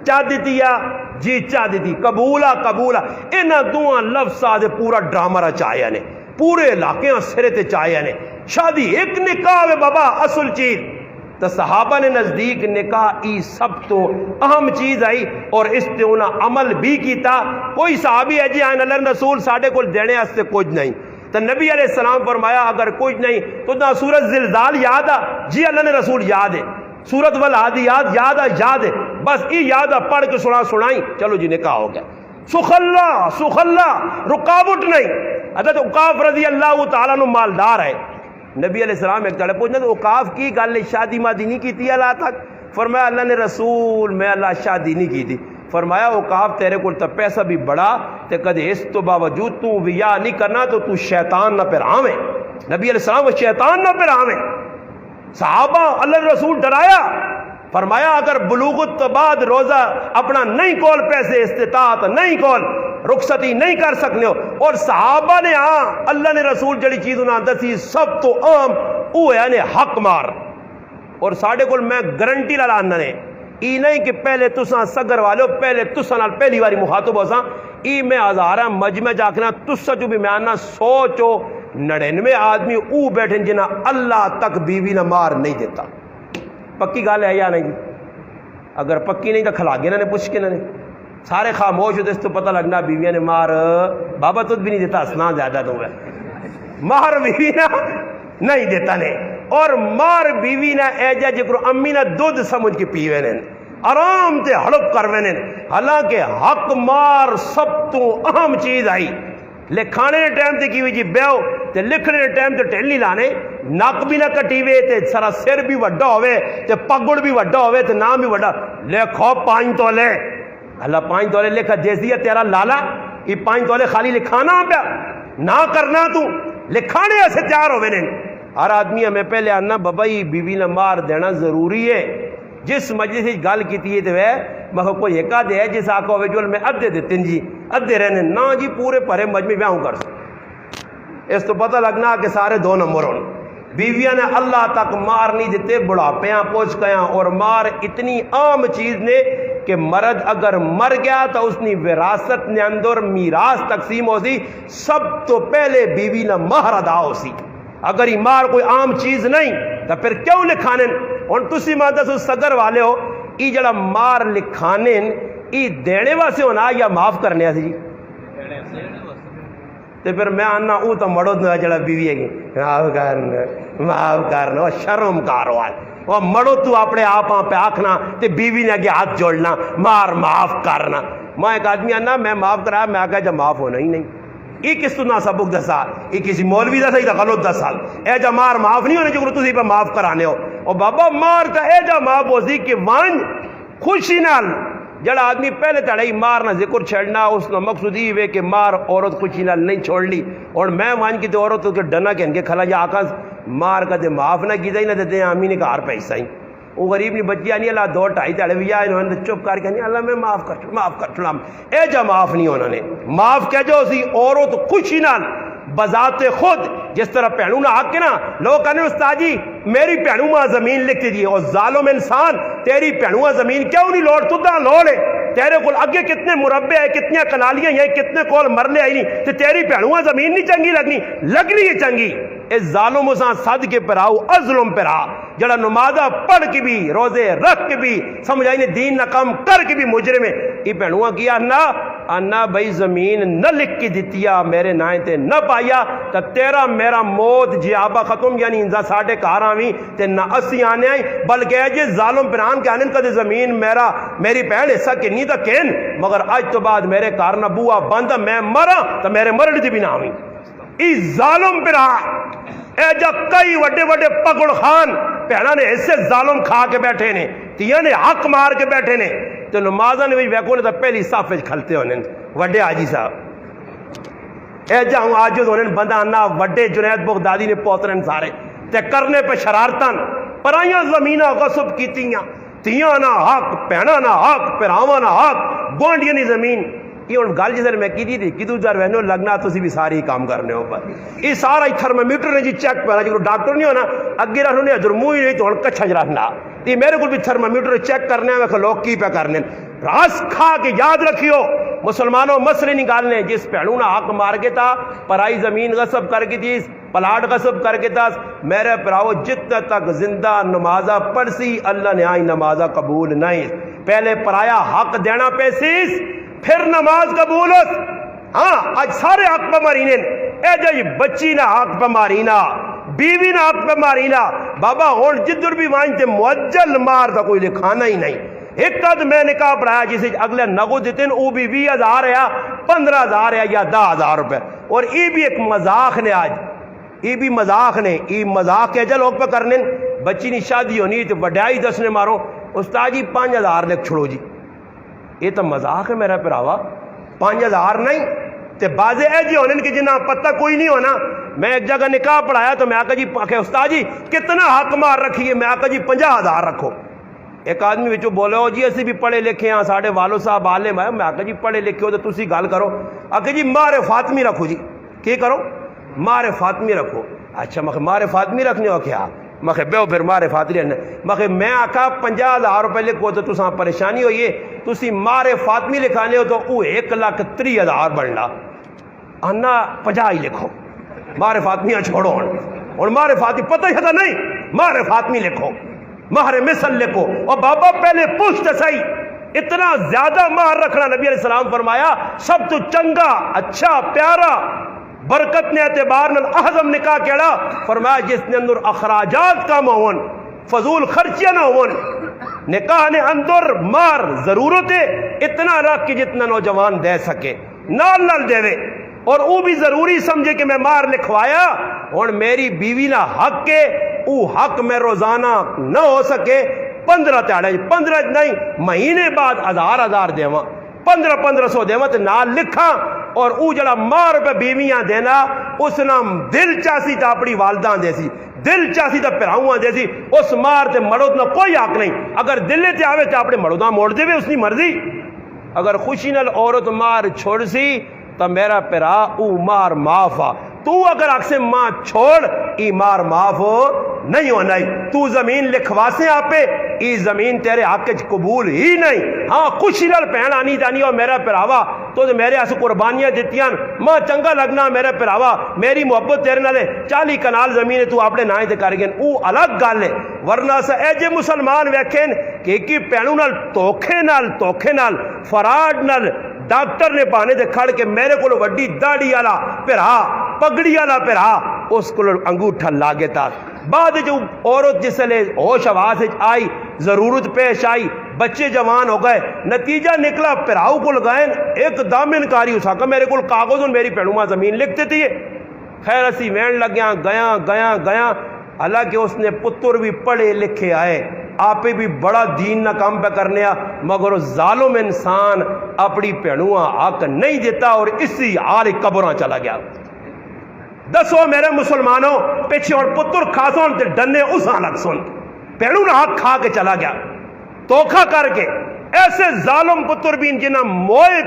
چاہ دیتی یا جی چاہ دیتی قبولا قبولا انہاں دوہاں لفظاں دے پورا ڈرامہ رچایا نے پورے علاقے سرے تے چاہیا نے. شادی ایک نکاح ہے بابا اصل چیز تو صحابہ نے نزدیک نکاح ای سب تو اہم چیز آئی اور اس تے انہاں عمل بھی کیتا. کوئی صحابی ہے جی آئین اللہ رسول ساڑھے کو دینے استے کچھ نہیں تو نبی علیہ السلام فرمایا اگر کچھ نہیں تو نہ سورت زلزال یاد آ جی اللہ نے رسول یاد ہے سورت والعادیات یاد ہے بس یہ یاد پڑھ کے سنائی چلو جی نکاح ہو گیا. سخلا رکاوٹ نہیں. حضرت عقاف رضی اللہ تعالیٰ عنہ مالدار ہے نبی علیہ السلام ایک چڑھے پوچھنا تو عقاف کی گل شادی مادی نہیں کی تھی اللہ تک فرمایا اللہ نے رسول میں اللہ شادی نہیں کی تھی. فرمایا عقاف تیرے کو تو پیسہ بھی بڑا تے کدے اس تو باوجود تو ویا نہیں کرنا تو شیطان نہ پھراویں. نبی علیہ السلام شیطان نہ پھراویں. صحابہ اللہ رسول ڈرایا فرمایا اگر بلوغت تو بعد روزہ اپنا نہیں کول پیسے استطاعت نہیں کول رخصتی نہیں کر سکنے ہو. اور صحابہ نے ہاں اللہ نے رسول جڑی چیز انہاں دسی سب تو عام وہ ہے حق مار. اور ساڑھے کول میں گارنٹی لانا نے ای نہیں کہ پہلے تساں سگر والو پہلے تساں نال پہلی باری مخاطب ہو ساں ای میں ہزاراں مجمع جاکنا تساں جو بھی میں آنا سوچو 99 آدمی او بیٹھے جنہیں اللہ تک بیوی نہ مار نہیں دیتا. پکی گل ہے یا نہیں؟ اگر پکی نہیں تو کھلا گیا نے پوچھ کے نے سارے خاموش ہوتے اس تو پتہ لگنا بیویاں نے مار بابا تجھ بھی نہیں دیتا ہسنا زیادہ تو ہے مار بیوی نہ نہیں دیتا نے. اور مار بیوی نہ ایجا جکر امی نہ دودھ سمجھ کے پیوے نے آرام تے ہڑپ کروے نے. حالانکہ حق مار سب تو اہم چیز آئی. لکھانے نے ٹائم تے کی ہوئی جی بیو تے لکھنے نے ٹائم تے ٹھیلی لانے نک بھی نہ کٹیوے تے سارا سر بھی وڈا ہوئے تے پگڑ بھی وڈا ہوئے تے نام بھی وڈا. لکھو 5 تولے اللہ 5 تولے لکھا جیسی ہے تیرا لالا یہ 5 تولے خالی لکھانا پیا نہ کرنا تو لکھانے ایسے تیار ہوئے نے. ہر آدمی ہمیں پہلے آنا بابا یہ بیوی نہ مار دینا ضروری ہے. جس مجلس سے گل کی ہے تو ہے مگر کوئی ایک آدھے ہے جس آقا ہوئے جو میں ادھے دیتے جی ادھے رہنے نہ جی پورے پرے مجمع میں آؤں کر سکتے. اس تو پتہ لگنا کہ سارے 2 نمبر ہونے. بیویاں نے اللہ تک مار نہیں دیتے بڑھاپیاں پوچھ گیا. اور مار اتنی عام چیز نے کہ مرد اگر مر گیا تو اس نے وراثت نے اندر میراث تقسیم ہو سی سب تو پہلے بیوی نہ مہر ادا ہو سی. اگر یہ مار کوئی عام چیز نہیں تو پھر کیوں لکھانے ہوں تسی مانتا سو صدر والے ہو یہ جڑا مار لکھانے یہ دینے واسے ہونا یا معاف کرنے سے جی تو پھر میں آنا او تو مڑو جڑا بیوی ہے معاف کرنا شرم کاروال وہ مڑو تو اپنے آپ پہ آکھنا تے بیوی نے آگے ہاتھ جوڑنا مار معاف کرنا. میں ایک آدمی آنا میں معاف کرایا میں آگا جب معاف ہونا ہی نہیں یہ کس تو نہ سبق دسا یہ کسی مولوی دا صحیح تھا غلط 10 سال اے جا مار معاف نہیں ہونے جو تسی پہ معاف کرانے ہو. اور بابا مار تا اے جا معاف ہو سی کہ وانج خوشی نال جڑا آدمی پہلے تڑائی مار نہ ذکر چھڑنا اس کا مقصود ہی ہوئے کہ مار عورت خوشی نال نہیں چھوڑ لی. اور میں وانج کی تو عورت کے ڈنا کہن کے کھلا جا آقا مار کا دے معاف نہ کی نہ دیتے ہیں امی نے کہا پیسہ ہی وہ غریب نہیں بچی آنی اللہ 2 2.5 تڑے بھی انہوں نے چپ کر کے اللہ میں معاف کر چھوڑا اے جا معاف نہیں ہونا نے معاف کہہ جو اسی عورت خوشی نال بذات خود جس طرح پہنو نہ آگ کے نا لوگ کہنے استاد جی میری پہنو ماں زمین لکھ دیجیے اور ظالم انسان تیری پہنو ماں زمین کیوں نہیں لوٹ تو دا لوڑ ہے تیرے کول اگے کتنے مربع ہے کتنی کنالیاں ہیں کتنے کول مرلے آئی نہیں تو تیری پہنو ماں زمین نہیں چنگی لگنی ہے چنگی اس ظالم اساں صد کے پراؤ ازلم پرا جڑا نمازہ پڑھ کے بھی روزے رکھ کے بھی سمجھائی نے دین نہ کام کر کے بھی مجرم ہے یہ پہنوا کیا نہ بھائی زمین نہ لکھ کے دیتیا میرے نائیں تے نہ پایا تو تیرا میرا موت جیابہ ختم یعنی انزا ساڑھے کار آویں تے نہ اسی آنے آئیں بلکہ جے ظالم پران کے آنے کدے زمین میری پہل حصہ کے نہیں تا کین مگر آج تو بعد میرے کار نہ بوا بندہ میں مرا تو میرے مرد دی بھی نہ آویں اس ظالم پران اے جا کئی وڈے وڈے پگڑ خان پہنا نے ایسے ظالم کھا کے بیٹھے نے تیاں نے حق مار کے بیٹھے نے تو نمازہ نے بھی ویکو نے تو پہلی صافے کھلتے ہونے وڈے آجی صاحب اے جا ہوں آجز ہونے بندہ آنا وڈے جنید بغدادی نے پوترن سارے تے کرنے پہ شرارتن پرائیاں زمینہ غصب کی تیاں نہ حق پہنا نہ حق پراوا نہ حق گوانڈیاں نہیں زمین یہ ان گل جسے میں کی تھی کہ دوسرا رہنے لگنا تو بھی ساری کام کرنے ہو پر یہ سارا تھرمامیٹر نے جی چیک پہنا جو ڈاکٹر نہیں ہونا اگے رہنے نے ادھر منہ ہی نہیں تو ہن کچھ رکھنا یہ میرے کو بھی تھرمامیٹر چیک کرنے میں لوگ کی پہ کرنے راس کھا کے یاد رکھیو مسلمانوں مسئلے نکالنے جس پہنو نہ حق مار کے تھا پرائی زمین غصب کر کے تھی پلاٹ غصب کر کے تھا میرے پراؤ جتنے تک زندہ نمازہ پڑھ سی اللہ نے آئی نمازہ قبول نہیں پہلے پرایا حق دینا پیسیس پھر نماز قبول ہاں آج سارے حق پہ مارینے اے جی بچی نہ حق پہ مارینا بیوی نہ حق پہ مارینا بابا ہون جدر بھی وانتے معجل مار تھا کوئی لکھانا ہی نہیں ایک قد میں نکاح پڑھایا جسے اگلے نگو دیتے ہیں او بھی 20,000 ہے 15,000 ہے یا 10,000 روپے اور یہ بھی ایک مذاق نے آج یہ بھی مذاق نے یہ مذاق کے جل لوگ پہ کرنے بچی نی شادی ہونی تو وڈائی دسنے مارو استاد جی 5,000 لکھ چھوڑو جی یہ تو مذاق ہے میرا پراوا 5,000 نہیں تے بازے اے جی ہونے کہ جنہ پتہ کوئی نہیں ہونا میں ایک جگہ نکاح پڑھایا تو میں آقا جی استاد جی کتنا حق مار رکھیے میں آقا جی 50,000 رکھو ایک آدمی بچو بولے ہو جی اسی بھی پڑھے لکھے ہیں ساڑھے والو صاحب عالم ہے میں آقا جی پڑھے لکھے ہو تو تسی گال کرو آقا جی مار فاطمی رکھو جی کی کرو مار فاطمی رکھو اچھا مار فاطمی رکھنے ہو کیا مخے بیو پھر مارے فاطری رہنے مخے میں آکھا 50,000 روپے لکھو تو تساں پریشانی ہوئی ہے تسی مارے فاطمی لکھانے ہو تو وہ 1,30,000 بننا آنا 50 ہی لکھو مہر فاطمیہ چھوڑو اور مہر فاطمی پتہ ہی تھا نہیں، مہر فاطمی لکھو، مہر مثل لکھو. اور بابا پہلے پوچھتے صحیح، اتنا زیادہ مہر رکھنا نبی علیہ السلام فرمایا سب تو چنگا اچھا پیارا برکت نے اعتبار نال اعظم نکاح کیڑا؟ فرمایا جس نے اندر اخراجات کم ہون، فضول خرچیاں نہ ہون. نکاح نے اندر مہر ضرورت ہے اتنا رکھ کے جتنا نوجوان دے سکے، نال نال دے وے. اور وہ بھی ضروری سمجھے کہ میں مہر لکھوایا اور میری بیوی نہ حق کے او حق میں روزانہ نہ ہو سکے 15 تیاڑے 15 نہیں مہینے بعد 1000 دیواں 1500 دیواں تے نال لکھاں. اور او جڑا مہر پہ بیویاں دینا اس نام دل چاسی تا اپنی والدہ دے سی، دل چاسی تا پراؤں دے سی. اس مہر تے مرد نہ کوئی حق نہیں. اگر دل تے آوے تے اپنے مرد موڑ دے اس کی مرضی. اگر خوشی نال عورت مہر چھوڑ سی تو میرا پیرا او مہر معاف آ. تو اگر اکسے ماں چھوڑ ای مار معاف نہیں ہونا ہی. تو زمین لکھوا سے آپے ای زمین تیرے حق قبول ہی نہیں. ہاں خوشی نال پہن آنی جانی اور میرا پراوا تو میرے ایسے قربانیاں دیتیاں ماں چنگا لگنا میرے پراوا میری محبت تیرے نالے 40 کنال زمین تو اپنے نائیں تے کر گئے او الگ گل ہے. ورنہ سے اے جے مسلمان ویکھیں کہ کی پہنوں نال توکھے نال فراڈ نال ڈاکٹر نے بہانے دے کھڑ کے میرے کو وڈی داڑھی والا پھرا پگڑی والا پھرا اس کو انگوٹھا لاگے تا. بعد جو عورت جس لے ہوش حواس آئی ضرورت پیش آئی بچے جوان ہو گئے نتیجہ نکلا پھراؤ کو لگائیں ایک دم انکاری اس کا میرے کو کاغذ میری پہنوں زمین لکھتے تھی. خیر اسی وین لگیاں گیا حالانکہ اس نے پتر بھی پڑھے لکھے آئے آپ بھی بڑا دین نہ کام پہ کرنے مگر ظالم انسان اپنی پہنواں حق نہیں دیتا اور اسی حال قبراں چلا گیا. دسو میرے مسلمانوں پیچھے اور پتر کھاسوں تے ڈنے اس الگ سن پہنوں نہ حق کھا کے چلا گیا توکھا کر کے. ایسے ظالم پتر بھی جنہ موئے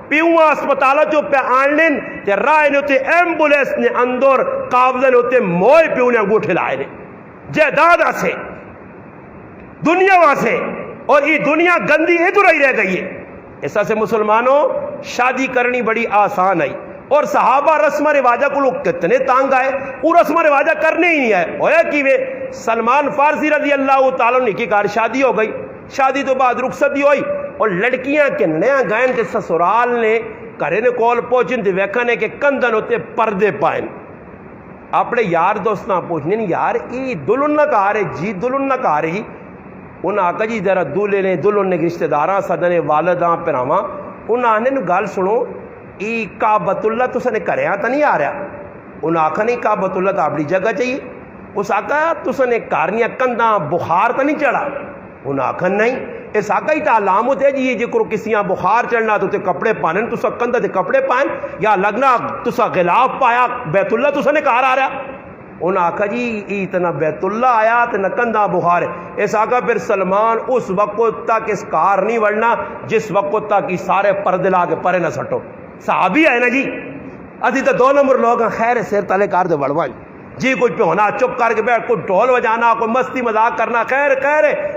پیواں اسپتالہ جو پہ آنلین تے رائے نے ہوتے ایمبولیس نے اندر قابضہ نے ہوتے موئے پیوں نے انگوٹھے لائے نے جائیداد سے دنیا وہاں سے. اور یہ دنیا گندی ادھر ہی رہ گئی ہے. ایسا سے مسلمانوں شادی کرنی بڑی آسان ہے اور صحابہ رسم رواجہ کو لوگ کتنے تانگ آئے وہ رسم رواجہ کرنے ہی نہیں آئے. ہویا کی وے سلمان فارسی رضی اللہ تعالیٰ نے کی کار شادی ہو گئی. شادی تو بعد رخصتی ہوئی اور لڑکیاں کے نیا گائن کے سسرال نے کرے نے کول پہنچن تے ویکھنے کے کندن ہوتے پردے پائن. اپنے یار دوست نہ پوچھنے یار ای دلہن نہ کہا رہے جی دلہن نہ کہا رہی انہاں آکا جی ذرا دولے نے دلہن نے رشتہ داراں سدنے والداں پراواں انہاں آنے نو گل سنو ای کعبۃ اللہ تساں نے کریاں تا نہیں آ رہا. انہاں آکھا نہیں کعبۃ اللہ تا اپنی جگہ چاہیے. اس آکھا تساں نے کارنیاں کنداں بخار تا نہیں چڑھا. انہاں آکھا نہیں. اس آکھا ہی تا علامت ہے جی جے کرو کسیاں بخار چڑھنا تو تے کپڑے پہنن تساں کندہ تے کپڑے پہن یا لگنا تساں غلاف پایا بیت اللہ تساں نے کہا آ رہا. انہاں آکھا جی اتنا بیت اللہ آیا تے نہ کندہ بخار ہے. اس آکھا پھر سلمان اس وقت تک اس کار نہیں وڑنا جس وقت تک یہ سارے پردے لا کے پرے نہ سٹو. صحابی ہے نا جی اسی تو 2 نمبر لوگ ہیں. خیر سیر تلے کار دے بڑوائیں جی کوئی پہ ہونا چپ کر کے بیٹھ کوئی ڈھول بجانا کوئی مستی مذاق کرنا. خیر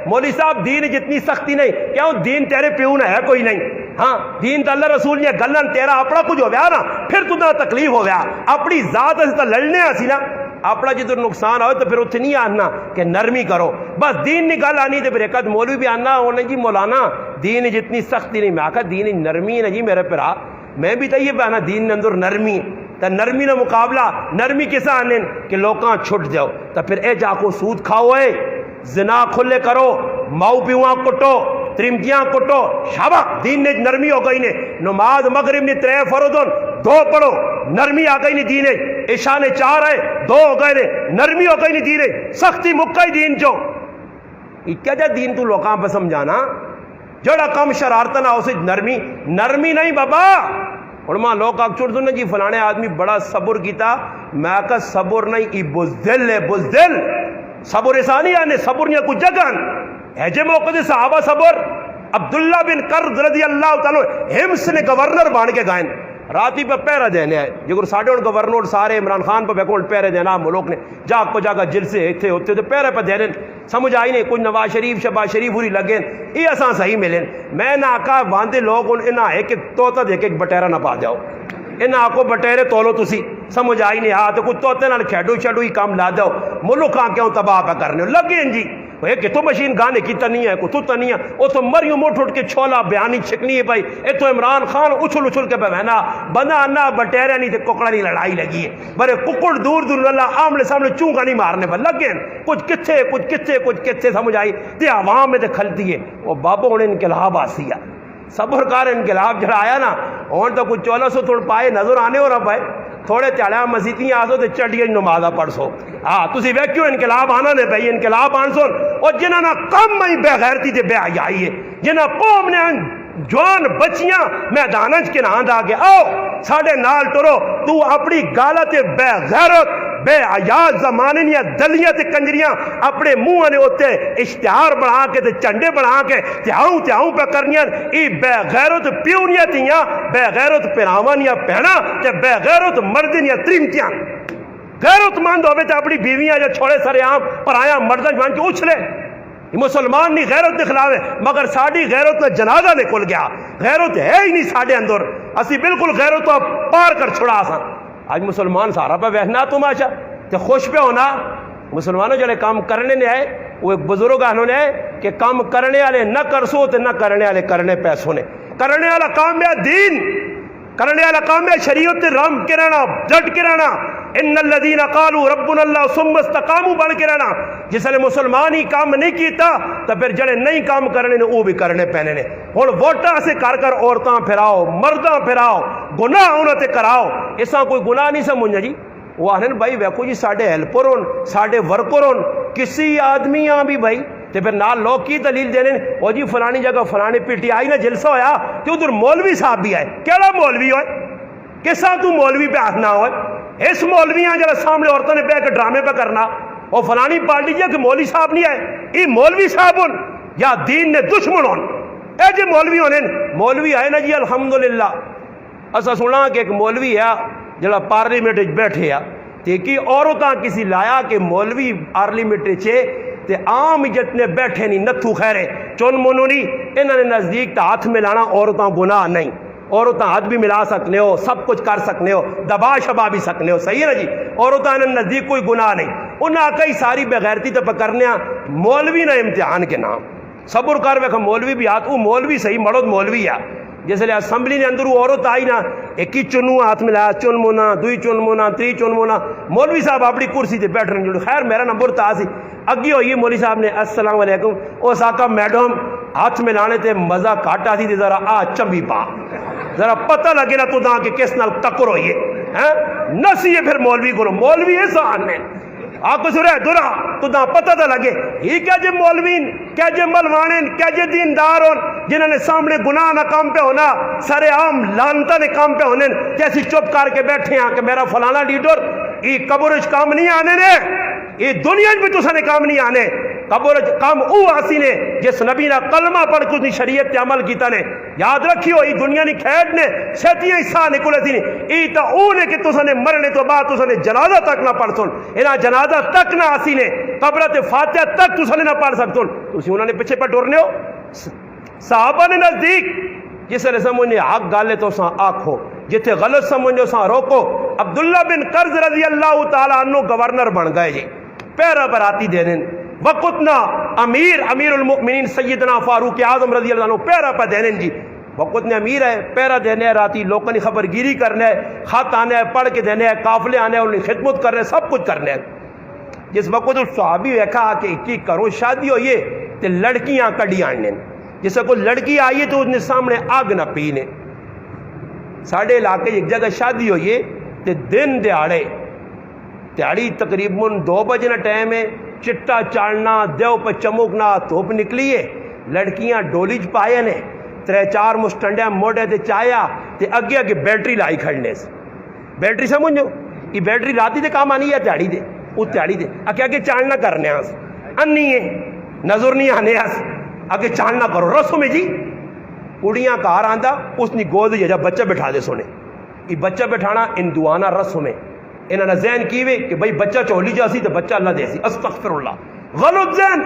مولوی صاحب دین جتنی سختی نہیں کیوں دین تیرے پیوں نہ ہے کوئی نہیں. ہاں دین تو اللہ رسول نے گلن تیرا اپنا کچھ ہو گیا نا پھر تجھے تکلیف ہو گیا اپنی ذات سے تو لڑنے آسی نا اپنا جدھر نقصان ہوئے تو پھر اتنے نہیں آنا کہ نرمی کرو بس دین نہیں گل آنی تو پھر ایک مولوی بھی آنا ہونے جی مولانا دین جتنی سختی نہیں. میں آکھا دین نرمی ہے نا جی میرے پرا میں بھی تو یہ پہنا دین نے اندر نرمی تو نرمی نہ مقابلہ نرمی کسا آنے کہ لوکاں چھٹ جاؤ تو پھر اے جا کو سود کھاؤ ہے زنا کھلے کرو ماؤ پیواں کٹو ترمجیاں کٹو شابہ دین نے نرمی ہو گئی نے. نماز مغرب نے 3 فرضن 2 پڑھو نرمی آ گئی نہیں دین ہے. عشاء نے 4 ہے 2 ہو گئے نے نرمی ہو گئی نہیں دین ہے. سختی مکئی دین جو کیا جا دین تو لوکاں پہ سمجھانا جڑا کم شرارتنا اسے نرمی نہیں بابا. علماء لوگ آگ چھوڑ دو نا جی فلانے آدمی بڑا صبر کیتا. میں کہا صبر نہیں ای بزدل ہے بزدل. صبر ایسانی آنے صبر نہیں کچھ جگہ ایجے موقع دے صحابہ صبر. عبداللہ بن قرض رضی اللہ تعالیٰ ہمس نے گورنر بان کے گائن راتی پہ پیرہ دینے آئے جگر ساڑھے ان گورنر سارے عمران خان پہ بیکول پیرہ دینا ملوک نے جاگ کو جاگا جلسے اتھے ہوتے تو پیرہ پہ دینے سمجھ آئی نہیں کچھ نواز شریف شباز شریف ہوری لگیں یہ اساں صحیح ملیں. میں نہ آکا واندے لوگ انہاں ایک توتا دے کے بٹیرہ نہ پا جاؤ انہاں آکو بٹیرے تولو تسی سمجھ آئی نہیں تو کوئی توتے نال کھیڈو چھڈو ہی کام لا دو ملکاں کیوں تباہ پہ کرنے لگے جی وہ کہ تو مشین گانے کی تنی ہے کوئی تو تنی ہے وہ تو مریوں موٹ اٹھ کے چھولا بیانی چھکنی ہے بھائی اے تو عمران خان اچھل اچھل کے بہنا بندہ انا بٹیرے نہیں تے ککڑا نہیں لڑائی لگی ہے برے ککڑ دور دور اللہ آمنے سامنے چونگا نہیں مارنے پر لگے کچھ کتھے سمجھ آئی تے عوام میں تے کھلتی ہے وہ بابو انہیں انقلاب آسی ہے صبر کار انقلاب جڑا آیا نا اور تو کچھ 1400 تھوڑ پائے نظر آنے ہو رہا پائے تھوڑے تیڑیاں مسیتیں آسو تے چڑھیے نمازہ پڑھ سو ہاں تسی ویکھیو انقلاب آنا نے پئی انقلاب آن سو اور جنہاں نا کم میں بے غیرتی تے بے حیائی ہے جنہاں قوم نے جوان بچیاں میدانچ کے نام دا کے آؤ ساڑھے نال ٹرو تو اپنی گالت بے غیرت بے حیات زمانے یا دلیاں تے کنجریاں اپنے منہ نے ہوتے اشتہار بڑھا کے تے چنڈے بڑھا کے تیاؤں پہ کرنیاں ای بے غیرت پیونیاں تیاں بے غیرت پیراوانیاں پہنا تے بے غیرت مردنیاں تریمتیاں غیرت مند ہوئے تے اپنی بیویاں جو چھوڑے سرے عام پر آیا مردن جوان کے اچھلے مسلمان نہیں غیرت دکھلاوے مگر ساڑی غیرت میں جنازہ نکل گیا غیرت ہے ہی نہیں ساڑے اندر اسی بالکل غیرت تو پار کر چھڑا سا آج مسلمان سارا پہ وحنا تماشا تے خوش پہ ہونا مسلمانوں جڑے کام کرنے نے آئے وہ ایک بزرگ آنوں نے آئے کہ کام کرنے والے نہ کرسو تے نہ کرنے والے کرنے پیسوں نے کرنے والا کام ہے دین کرنے والا کام ہے شریعت رام کے رہنا ڈٹ کے رہنا ان الذین قالوا ربنا اللہ ثم استقاموا بن کے رہنا جس نے مسلمان ہی کام نہیں کیتا تو پھر جڑے نہیں کام کرنے نے وہ بھی کرنے پینے نے ہن ووٹاں سے کر عورتاں پھراؤ مرداں پھراؤ گناہ انہاں تے کراؤ اساں کوئی گناہ نہیں سمجھنا جی وہ آہن بھائی ویکھو جی ساڈے ہیلپر ہون ساڈے ورکر ہون کسی آدمیاں بھی بھائی تے پھر نال لوگ کی دلیل دینے او جی فلانی جگہ فلانی پٹی آئی نا جلسہ ہویا تے ادھر مولوی صاحب بھی آئے کیڑا مولوی ہوئے کسا تو مولوی پہ آخنا ہوئے اس مولویاں جڑا سامنے عورتوں نے بیٹھ کے ڈرامے پہ کرنا اور فلانی پارٹی جی کہ مولوی صاحب نہیں آئے یہ مولوی صاحب ہون یا دین نے دشمن ہون اے جی مولوی ہونے مولوی آئے نا جی الحمدللہ اسا سنا کہ ایک مولوی ہے جڑا پارلیمنٹ بیٹھے ہے تے کی عورتاں کسی لایا کہ مولوی پارلیمنٹ چے تے عام جتنے بیٹھے نہیں نتھو خیرے چون منو نہیں انہوں نے نزدیک تا ہاتھ ملانا عورتاں گناہ نہیں عورتاں ہاتھ بھی ملا سکنے ہو سب کچھ کر سکنے ہو دبا شبا بھی سکنے ہو صحیح ہے نا جی عورتاں نے نزدیک کوئی گناہ نہیں انہاں کئی ساری بغیرتی تے پکرنے مولوی نہ امتحان کے نام صبر کر ویکھ مولوی بھی ہاتھ وہ مولوی صحیح مرد مولوی ہے جس لئے اسمبلی نے اندر وہ عورت آئی نا ایک ہی چنو ہاتھ ملایا چن مونا دوئی چن مونا تری چن مونا مولوی صاحب اپنی کرسی تے بیٹھ رہے ہیں خیر میرا نمبر تا سی اگی ہوئی مولوی صاحب نے السلام علیکم او ساکا میڈم ہاتھ ملانے تے مزہ کاٹا سی تے ذرا آ چمبی پا ذرا پتہ لگے نا تو دا کہ کس نال ٹکر ہوئی ہے نسی ہے پھر مولوی کو مولوی احسان نے آپ کو سورہ درہ تو دا پتہ تھا لگے یہ کیا جے مولوین کیا جے ملوانین کیا جے دیندار ہون جنہوں نے سامنے گناہ نہ کام پہ ہونا سارے عام لانتا نے کام پہ ہونے کیسی چپ کر کے بیٹھے ہیں کہ میرا فلانا لیڈر یہ قبرش کام نہیں آنے نے یہ دنیا میں تو سنے کام نہیں آنے قبرش کام او آسی نے جس نبی نے کلمہ پڑھ کچھ نہیں شریعت تے عمل کیتا نے یاد رکھیو یہ دنیا نہیں کھیڑ نے سیتیاں حصہ نکلے تھی یہ تا او نے کہ تو سنے مرنے تو بعد تو سنے جنازہ تک نہ پڑھ سن انہاں جنازہ تک نہ آسی نے قبرت فاتحہ تک تو سنے نہ پڑھ سکتن تو اسی انہوں نے پیچھے پہ ڈورنے ہو صحابہ نے نزدیک جس نے سمجھنے حق گالے تو ساں آنکھو جتے غلط سمجھنے ساں روکو عبداللہ بن قرض رضی اللہ تعالیٰ عنہ گورنر بن گئے جی پیرا براتی دینے وقتنا امیر المؤمنین سیدنا فاروق اعظم رضی اللہ عنہ پیرا پہ دینے جی وقت نے امیر ہے پیرا دینے ہے راتی لوگوں نے خبر گیری کرنے ہے خط آنے ہے پڑھ کے دینے ہے قافلے آنے ہیں انہیں خدمت کرنے سب کچھ کرنے ہے جس وقت اس صحابی ویکھا کہ کی کرو شادی ہوئیے تے لڑکیاں کڑی آنے جسے کوئی لڑکی آئیے تو اس نے سامنے آگ نہ پینے ساڑھے علاقے ایک جگہ شادی ہوئیے تے دن دیہڑی تقریباً 2 بجے نہ ٹائم ہے چٹا چاڑنا دیو پہ چمکنا دھوپ نکلیے لڑکیاں ڈولیج پائے نے 3-4 مسٹنڈیاں موڑے تے چایا تے اگے بیٹری لائی کھڑنے سے بیٹری سمجھو یہ بیٹری راتی دے کام آنی ہے تیاڑی دے وہ تیاڑی دے اگے چاڑنا کرنے آس انی ہے نظر نہیں آنے آس اگے چاڑنا کرو رسو میں جی کڑیاں کار آندہ اس نے گود جا بچہ بٹھا دے سونے یہ بچہ بٹھانا ان دعانا رسو میں انہوں نے ذہن کیوے کہ بھئی بچہ چولی جاسی تو بچہ اللہ دے سی استغفر اللہ غلط ذہن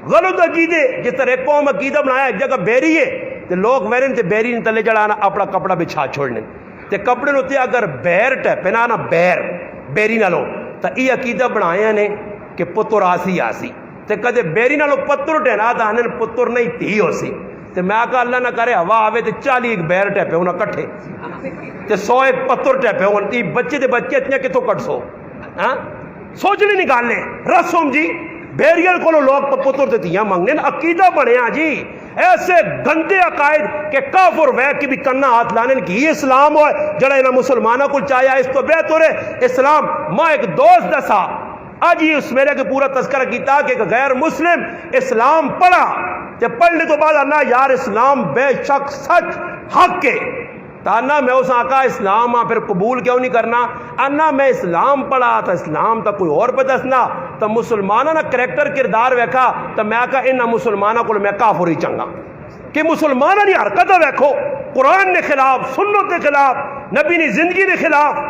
غلط عقیدے جس طرح قوم عقیدہ بنایا ایک جگہ بیری ہے تو لوگ ویرن تے بیری نے تلے جڑانا اپنا کپڑا بچھا چھوڑنے تے کپڑے نو تے اگر بیر ٹیپے نا بیر بیری نالوں تا یہ عقیدہ بنایا نے کہ پتر آسی آسی تے کدے بیری نالوں پتر ٹینا تا ہنن پتر نہیں تھی ہو سی تے میں آقا اللہ نہ کرے ہوا آوے تے 40 ایک بیر ٹیپے ہونا کٹھے تے 100 ایک پتر ٹیپے ہونا تی بچے دے بچے اتنے کتوں کٹ سو سوچنے نکالنے رسوم جی بیریل کو لوگ پتر تے تیاں مانگنے عقیدہ بنیا جی ایسے گندے عقائد کہ کافر وے کی بھی کنا ہاتھ لانے کی یہ اسلام ہوئے جڑا انہاں مسلمانہ کو چاہیا اس تو بہتر ہے اسلام. ماں ایک دوست دسا آج ہی اس میرے کے پورا تذکرہ کیتا کہ غیر مسلم اسلام پڑھا تے پڑھنے تو بعد انا یار اسلام بے شک سچ حق کے تانا میں اس آقا اسلام پھر قبول کیوں نہیں کرنا انا میں اسلام پڑھا تا اسلام تا کوئی اور پہ دسنا تا مسلمانہ نا کریکٹر کردار ویکھا تا میں آقا انہا مسلمانہ کو میں کافر ہی چنگا کہ مسلمانہ نہیں حرکت ویکھو قرآن نے خلاف سنت نے خلاف نبی نے زندگی نے خلاف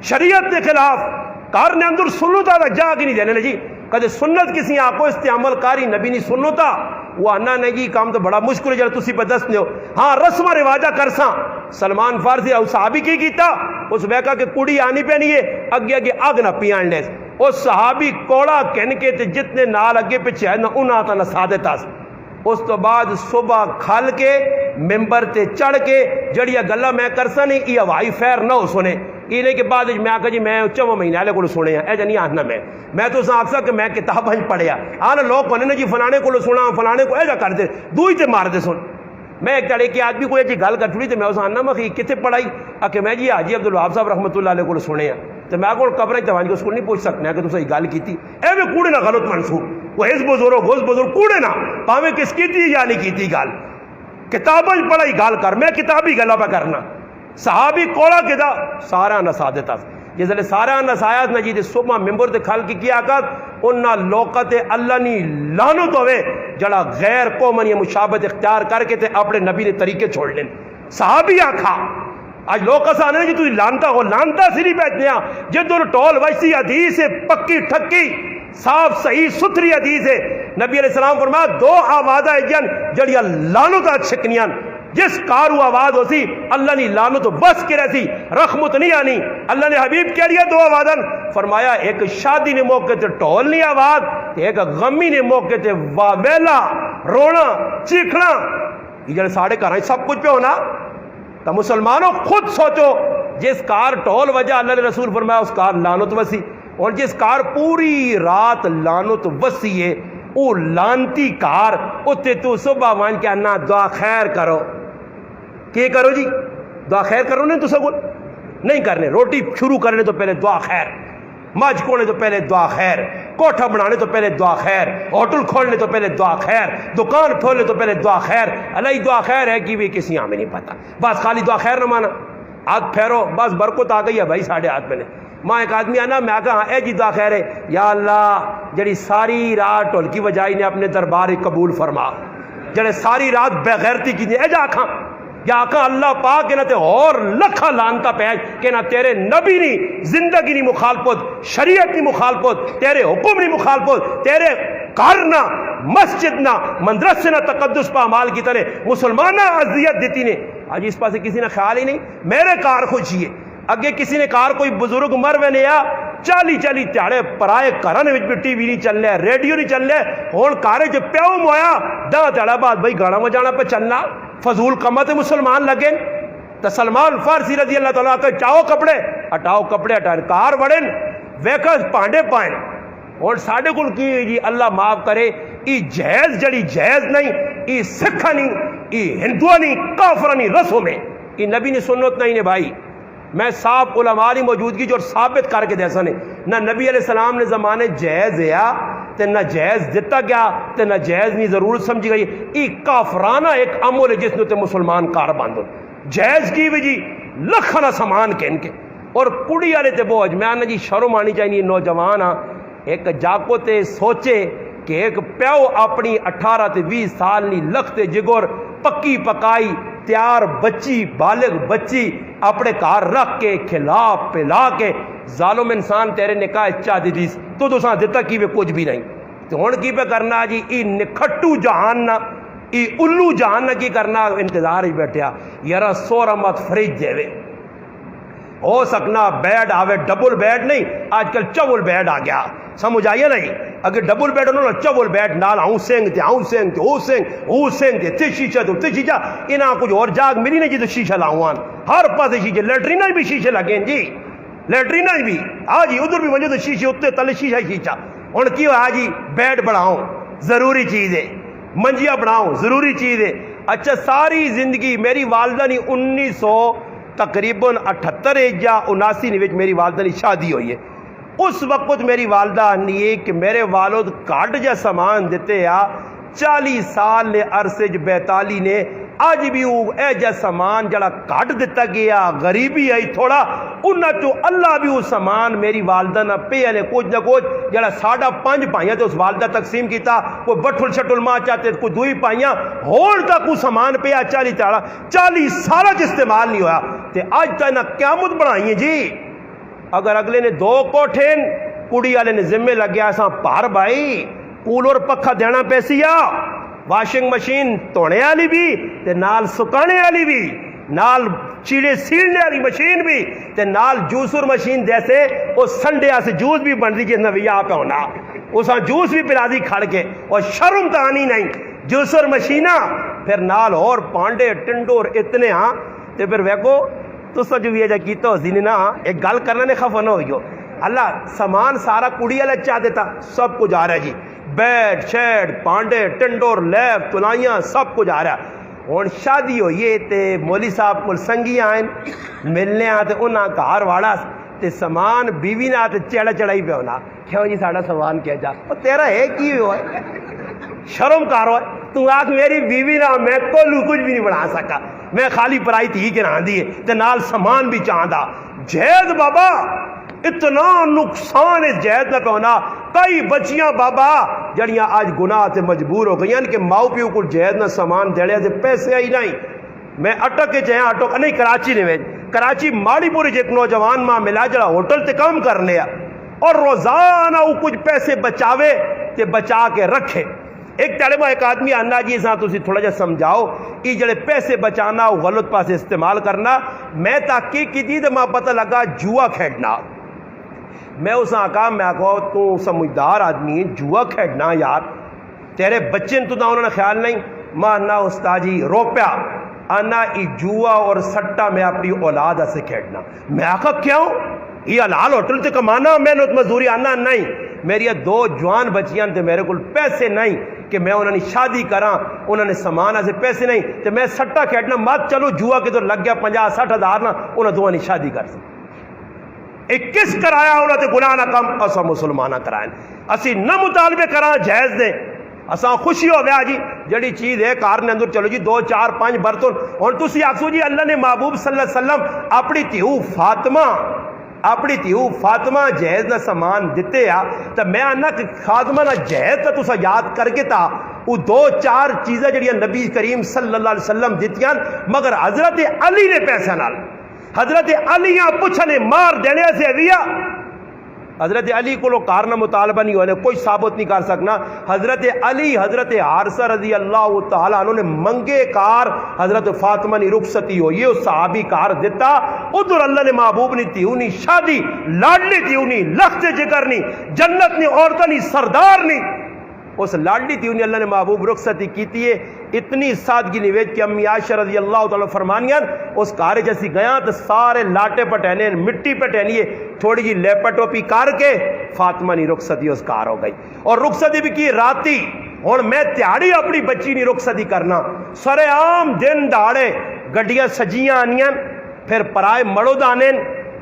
شریعت نے خلاف کار نے اندر سنتا دا جا کی نہیں دینے لے جی کدے سنت کسی آنکھوں استعمال کاری نبی نہیں سنتا وہ آنا نہیں جی کام تو بڑا مشکل ہے جب تسی پہ دست ہو ہاں رسم رواجہ کرساں سلمان فارسی او صحابی کی کیتا اس بیکا کہ کڑی آنی پہ نہیں ہے اگے اگے آگ نہ پیان لے اس صحابی کوڑا کہن کے تے جتنے نال اگے پیچھے ہے نہ انہاں تا نہ سادتا اس تو بعد صبح کھل کے ممبر تے چڑھ کے جڑیا گلا میں کرسا نہیں یہ ہوائی فیر نہ ہو سنے یہ نہیں کہ بعد میں آکا جی میں 4 مہینے والے کو سنے ہیں ایجا نہیں آنا میں تو اس آکسا کہ میں کتاب ہنج پڑھیا آنا لوگ کہنے جی فلانے کو سنا فلانے کو ایجا کر دے دوئی تے مار دے سن میں ایک تڑے کہ آدمی کوئی جی گل کر چھوڑی تو میں اس آنا میں کتنے پڑھائی کہ میں جی حاجی عبدالوہاب صاحب رحمۃ اللہ علیہ کو سنے ہیں تو میں کو قبر توانی کو اس کو نہیں پوچھ سکتے کہ تم گل کی اے میں کوڑے نہ غلط منسوخ وہ اس بزرگ اس بزرگ کوڑے نہ پاویں کس کی تھی یا نہیں کی تھی گل کتابیں پڑھائی گل کر میں کتابی گلا پہ کرنا صحابی کوڑا کدا سارا نسادتا جس لئے سارا نسایات نہ جی صبح ممبر تے کھل کی کیا کر انہا لوقت اللہ نی لانت ہوئے جڑا غیر قومنی مشابت اختیار کر کے تے اپنے نبی نے طریقے چھوڑ لیں صحابی آکھا آج لوگ کسا نہیں جی تو لانتا ہو لانتا سری بیٹھنے جدو ٹول ویسی حدیث ہے پکی ٹھکی صاف صحیح ستھری حدیث ہے نبی علیہ السلام فرمایا 2 آوازہ ایجن جڑیا لانتا چھکنیاں جس کارو آواز ہو سی اللہ نے لانت بس کے رہتی رحمت نہیں آنی اللہ نے حبیب کیا لیا 2 آوازن فرمایا ایک شادی نے موقع تے ٹول نہیں آواز ایک غمی نے موقع تے واویلا رونا چیکھنا یہ جڑے ساڑھے کر سب کچھ پہ ہونا تو مسلمانوں خود سوچو جس کار ٹول وجہ اللہ نے رسول فرمایا اس کار لانت وسی اور جس کار پوری رات لانت وسی ہے او لانتی کار اتے تو صبح وان کے انا دعا خیر کرو کہ کرو جی دعا خیر کرو نہیں تو سگل نہیں کرنے روٹی شروع کرنے تو پہلے دعا خیر ماج کونے تو پہلے دعا خیر کوٹھا بنانے تو پہلے دعا خیر ہوٹل کھولنے تو پہلے دعا خیر دکان کھولنے تو پہلے دعا خیر اللہ دعا خیر ہے کہ بھی کسی ہمیں نہیں پتا بس خالی دعا خیر نہ مانا ہاتھ پھیرو بس برکت آ گئی ہے بھائی ساڑھے ہاتھ میں ماں ایک آدمی آنا میں کہا اے جی دعا خیر ہے یا اللہ جڑی ساری رات ٹولکی وجائی نے اپنے دربار قبول فرما جڑے ساری رات بغیرتی کی اے جا آکھاں یا آقا اللہ پاک نہ تے اور لکھا لانتا پیج کہ نہ تیرے نبی نی زندگی نی مخالفت شریعت نی مخالفت تیرے حکم نی مخالفت تیرے کارنا مسجد نہ مدرسے نہ تقدس پا عمال کی طرح مسلمانہ اذیت دیتی نے آج اس پاس کسی نے خیال ہی نہیں میرے کار خوشی ہے اگے کسی نے کار کوئی بزرگ مر وے نیا چالی تیاڑے پرائے کرن وچ بھی ٹی وی نہیں چل رہا ریڈیو نہیں چل رہا ہن کارے جو پیو مویا دا تیاڑا بعد بھائی گانا وجانا پہ چلنا فضول کمت مسلمان لگے تو سلمان فارسی رضی اللہ تعالیٰ کہ چاہو کپڑے ہٹائیں کار وڑن ویکس پانڈے پائیں اور ساڑھے کل کی جی اللہ معاف کرے ای جہیز جڑی جہیز نہیں ای سکھا نہیں ای ہندوہ نہیں کافرہ نہیں رسوں میں ای نبی نے سنت نہیں نے بھائی میں صاحب علماء کی موجودگی جو ثابت کر کے دیسا نے نہ نبی علیہ السلام نے زمانے جہیز ہے تے نہ جہیز دیتا گیا تے نہ جہیز نہیں ضرورت سمجھی گئی ای کافرانہ ایک عمل ہے جس نے تے مسلمان کار باندھو جہیز کی بھی جی لکھنا سامان کے ان کے اور کڑی والے تے بوجھ میں آنا جی شرم آنی چاہیے نوجوان ایک جاکو تے سوچے کہ ایک پیو اپنی 18 تے 20 سال نی لکھتے جگور پکی پکائی تیار بچی بالغ بچی اپنے کار رکھ کے کھلا پلا کے ظالم انسان تیرے نکاح چاہ دی دیس تو ساں دیتا کی وے کچھ بھی نہیں تو ہون کی پہ کرنا جی ای نکھٹو جہان نہ ای الو جہان نہ کی کرنا انتظار ہی بیٹھیا یارا سورا مت فریج دے وے ہو سکنا بیڈ آوے ڈبل بیڈ نہیں، آج کل چبل بیڈ آ گیا، سمجھ آئیے نہیں؟ اگر ڈبل بیڈ ہونا چبل بیڈ نال آؤں سینگ تے آؤں سینگ تے او سینگ تے شیشہ تے شیشہ انہاں کچھ اور جاگ ملی نہیں جی تو شیشہ لاؤں ہر پاسے شیشے، لیٹرینہ بھی شیشے لگیں جی، لیٹرینہ بھی ہاں جی ادھر بھی وجہ تو شیشے اتنے تلے شیشہ شیشہ ہوں کی ہوا جی بیڈ بڑھاؤں ضروری چیز ہے، منجیاں بڑھاؤں ضروری چیز ہے۔ اچھا ساری زندگی میری والدہ نے 1900 تقریباً 78 یا 79 میری والدہ کی شادی ہوئی ہے، اس وقت میری والدہ نے کہ میرے والد کاٹ جا سامان دیتے آ 40 سال نے عرصے بیتالی نے اج بھی وہ اے جا سامان جڑا کٹ دیتا گیا، غریبی آئی تھوڑا انہاں چو اللہ بھی وہ سامان میری والدہ نہ پہ نے کچھ نہ کچھ جڑا 5.5 پائیاں تو اس والدہ تقسیم کیتا، کوئی بٹھل شٹل ماں چاہتے کوئی دوئی پائیاں ہون کا کوئی سامان پہ 40 سالہ چ استعمال نہیں ہوا تے اج تا نہ قیامت بنائی ہے جی۔ اگر اگلے نے 2 کوٹھین کڑی والے نے ذمے لگیا اساں پار بھائی کولر پکھا دینا پیسیا، واشنگ مشین تونے والی بھی تے نال سکانے والی بھی، نال چیڑے سیڑنے والی مشین بھی تے نال جوسر مشین جیسے وہ سنڈے سے جوس بھی بن دی جس نویا پہ ہونا اساں جوس بھی پلا دی کھڑ کے، اور شرم تو آنی نہیں جوسر مشینہ پھر نال اور پانڈے ٹنڈور اتنے ہاں تے پھر ویکو تو سا جو بھی جا کیتا ہو زینی نا ایک گل کرنا نے خفا نہ ہوئیو اللہ سامان سارا کڑی والا چاہ دیتا سب کچھ آ رہا ہے جی، بیڈ شیڈ پانڈے ٹنڈور لیب تلائیاں سب کچھ آ رہا ہے۔ ہوں شادی ہوئی تے مولی صاحب کو سنگی آئیں ملنے آتے انہاں گھر واڑا تے سامان بیوی نہ تے چڑھا چڑھائی پہ ہونا کیوں جی ساڑا سامان کیا جا وہ تیرا ہے کی ہوا ہے شرم کارو ہے تو آکھ میری بیوی نہ میں کولو کچھ بھی نہیں بنا سکا، میں خالی پرائی تھی کہ نہ دیئے تے نال سامان بھی چاہندا جہد بابا اتنا نقصان اس جہد نہ پہنا، کئی بچیاں بابا جڑیاں آج گناہ سے مجبور ہو گئی کہ ماؤ پیو کو جہد نہ سامان دیڑے سے پیسے آئی نہیں، میں اٹک کے چاہیں اٹک نہیں کراچی نے کراچی ماڑی پوری ایک نوجوان ماں ملا جڑا ہوٹل تے کام کر لیا اور روزانہ وہ کچھ پیسے بچاوے تے بچا کے رکھے۔ ایک طالبہ ایک آدمی آنا جی ساں تسی تھوڑا جا سمجھاؤ یہ جڑے پیسے بچانا وہ غلط پاسے استعمال کرنا، میں تحقیق کی تھی تو ماں پتہ لگا جوا کھیڑنا، میں اس آقا میں آقا تو سمجھدار آدمی جوا کھیڑنا یار تیرے بچے تو انہوں نے خیال نہیں، ماں نہ استاجی روپیا آنا ای جوا اور سٹا میں اپنی اولاد سے کھیڑنا، میں آقا کیوں یہ حلال ہوٹل تے کمانا محنت مزدوری آنا نہیں، میری 2 جوان بچیاں تے میرے کو پیسے نہیں کہ میں انہوں نے شادی کراں، انہوں نے سامان سے پیسے نہیں تے میں سٹا کھیڑنا مت چلو جوا کے تو لگ گیا 50-60 ہزار نہ انہوں دونوں نے شادی کر سکتے ایک کس کرایا انہوں نے گناہ نہ کم اسا مسلمانہ کرائیں اسی نہ مطالبے کرا جائز دیں اساں خوشی ہو گیا جی جڑی چیز ہے کار نے اندر چلو جی 2 4 5 برتن اور تسی آکسو جی اللہ نے محبوب صلی اللہ علیہ وسلم اپنی تیو فاطمہ جہیز نہ سامان دیتے آ تو میں آنا کہ فاطمہ نہ جہیز تا تسا یاد کر کے تا وہ 2 4 چیزیں جڑیاں نبی کریم صلی اللہ علیہ وسلم دیتیاں مگر حضرت علی نے پیسہ نال حضرت علیاں پوچھنے مار دینے سے اویا حضرت علی کو لو کارنا مطالبہ نہیں ہونے کوئی ثابت نہیں کر سکنا، حضرت علی حضرت حارثہ رضی اللہ تعالیٰ انہوں نے منگے کار حضرت فاطمہ نے رخصتی ہو یہ صحابی کار دیتا ادھر اللہ نے محبوب نے تیونی شادی لاڈلی تیونی لخت جگر نہیں جنت نے عورتہ نہیں سردار نہیں اس لاڈلی تیونی اللہ نے محبوب رخصتی کیتی ہے اتنی سادگی نویج کہ امی عائشہ رضی اللہ تعالیٰ فرمانیاں اس کارے جیسی گیا تو سارے لاٹے پٹینے مٹی پٹینیے تھوڑی جی لیپٹوپی کار کے فاطمہ نہیں رخصتی اس کار ہو گئی اور رخصتی بھی کی راتی اور میں تیاری اپنی بچی نہیں رخصتی کرنا سرے عام دن داڑے گڈیاں سجیاں آنیاں پھر پرائے مڑو دانے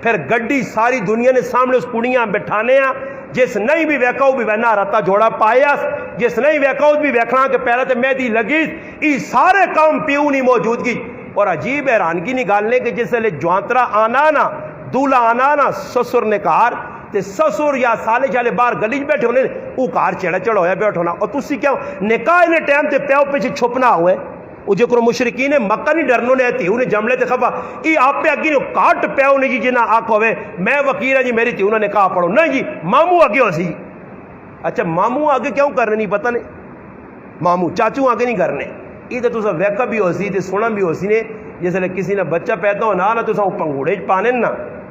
پھر گڈی ساری دنیا نے سامنے اس کڑیاں بٹھانے ہیں جس نہیں بھی ویکاؤ بھی وینا رتا جوڑا پایا جس نہیں ویکاؤ بھی ویکھنا کہ پہلے تو مہدی لگی ای سارے کام پیو نہیں موجودگی اور عجیب حیرانگی نہیں گالنے کہ جس لے جوانترا آنا نا دولا آنا نا سسر نے کار تے سسر یا سالے چالے باہر گلیج بیٹھے ہونے او کار چڑھا چڑھا ہویا بیٹھ ہونا اور تسی کیا نکاح نے ٹائم تے پیو پیچھے چھپنا ہوئے وہ جو کرو مشرقین مکہ نہیں ڈرنو نے تیو نے جملے تے خفا ای آپ پہ اگی نے کاٹ پیو نہیں جی جنہ آنکھ ہوئے میں وکیل جی میری تیو نے کہا پڑھو نہیں جی مامو آگے ہو سی اچھا مامو آگے کیوں کرنے نہیں پتہ نہیں مامو چاچو آگے نہیں کرنے یہ تو تسا ویکا بھی ہو سی تے سونا بھی ہو سی نے جس لئے کسی نے بچہ پیدا ہونا نا تو سا پنگوڑے پانے نا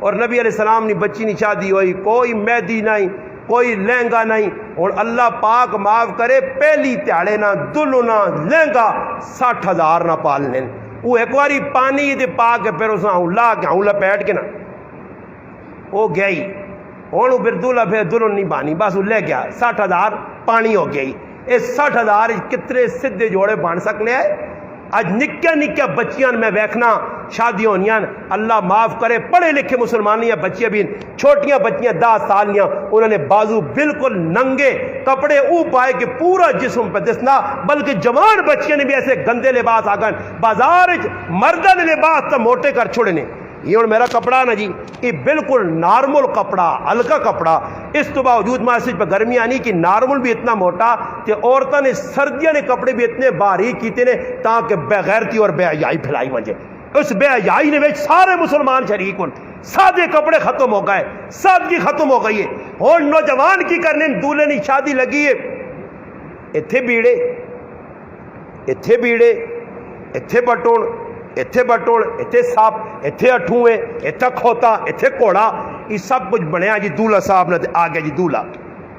اور نبی علیہ السلام نے بچی نہیں شادی ہوئی، کوئی مہدی نہیں، کوئی لہنگا نہیں، اور اللہ پاک معاف کرے پہلی تیاڑے نہ دلو نہ لہنگا 60,000 نہ پالنے، وہ ایک باری پانی دے پا کے پھر اس لا کے ہوں لپیٹ کے نا وہ گئی، ہوں پھر دلہا پھر دلہن نہیں بانی، بس وہ لے گیا 60,000 پانی ہو گئی۔ اس 60,000 کتنے سدھے جوڑے بن سکنے ہیں؟ اج نکیا نکیا بچیاں میں ویکھنا شادی ہونیاں، اللہ معاف کرے پڑھے لکھے مسلمانیاں بچیاں بھی چھوٹیاں بچیاں 10 سالیاں، انہوں نے بازو بالکل ننگے کپڑے او پائے کہ پورا جسم پہ دسنا، بلکہ جوان بچیاں نے بھی ایسے گندے لباس آگن بازار مردہ نے لباس تا موٹے کر چھوڑنے۔ یہ اور میرا کپڑا نا جی یہ بالکل نارمل کپڑا، ہلکا کپڑا، اس تو باوجود مسجد پہ گرمی آنی کہ نارمل بھی اتنا موٹا کہ عورتوں نے سردیاں نے کپڑے بھی اتنے باریک کیتے نے تاکہ بے غیرتی اور بے حیائی پھیلائی وجے۔ اس بے حیائی نے سارے مسلمان شریک ہوں، سادے کپڑے ختم ہو گئے، سادگی ختم ہو گئی ہے۔ اور نوجوان کی کرنے دولہے نے شادی لگی ہے، اتھے بیڑے اتھے بیڑے اتھے بٹون اتھے بٹوڑ اتھے ساپ اتھے اٹھوئے اتھے کھوتا اتھے کوڑا، یہ سب کچھ بنیا جی دولہا صاحب نے آ گیا جی دولہا۔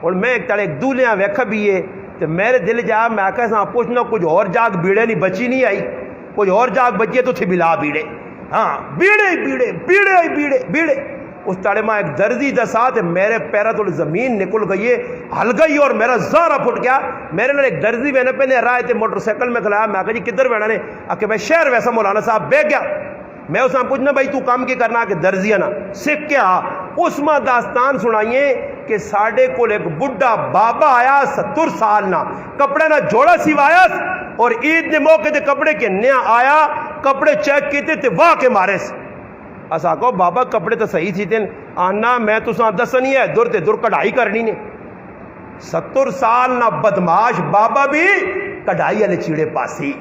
اور میں ایک تڑے ایک دولہیاں ویکھا بھی ہے تو میرے دل جا میں آکھا ساں پوچھنا کچھ اور جاگ بیڑے نہیں بچی نہیں آئی، کچھ اور جاگ بچی ہے تو تھی بلا بیڑے، ہاں بیڑے بیڑے بیڑے بیڑے بیڑے۔ اس تڑے میں ایک درزی دسا تے میرے پیرا تو زمین نکل گئی ہے، ہل گئی اور میرا زارہ پھٹ گیا۔ میرے نال ایک درزی میں نے پہنے رائے تے موٹر سائیکل میں کھلایا، میں کہا جی کدھر بیٹھا نے؟ کہ میں شہر ویسا مولانا صاحب بہ گیا۔ میں اس میں پوچھنا بھائی تو کام کی کرنا کہ درزی نا سکھ کے آ۔ اس میں داستان سنائیے کہ ساڑھے کو ایک بڈھا بابا آیا 70 سال نہ کپڑے نہ جوڑا سیوایا، اور عید نے موقع دے کپڑے کے نیا آیا، کپڑے چیک کیتے تے واہ کے مارے سے۔ اسا کو بابا کپڑے تو صحیح تھی تین آنا میں تو ساں دسنی ہے در تے در کڑھائی کرنی نے۔ 70 سال نہ بدماش بابا بھی کڑھائی والے چیڑے پاسی،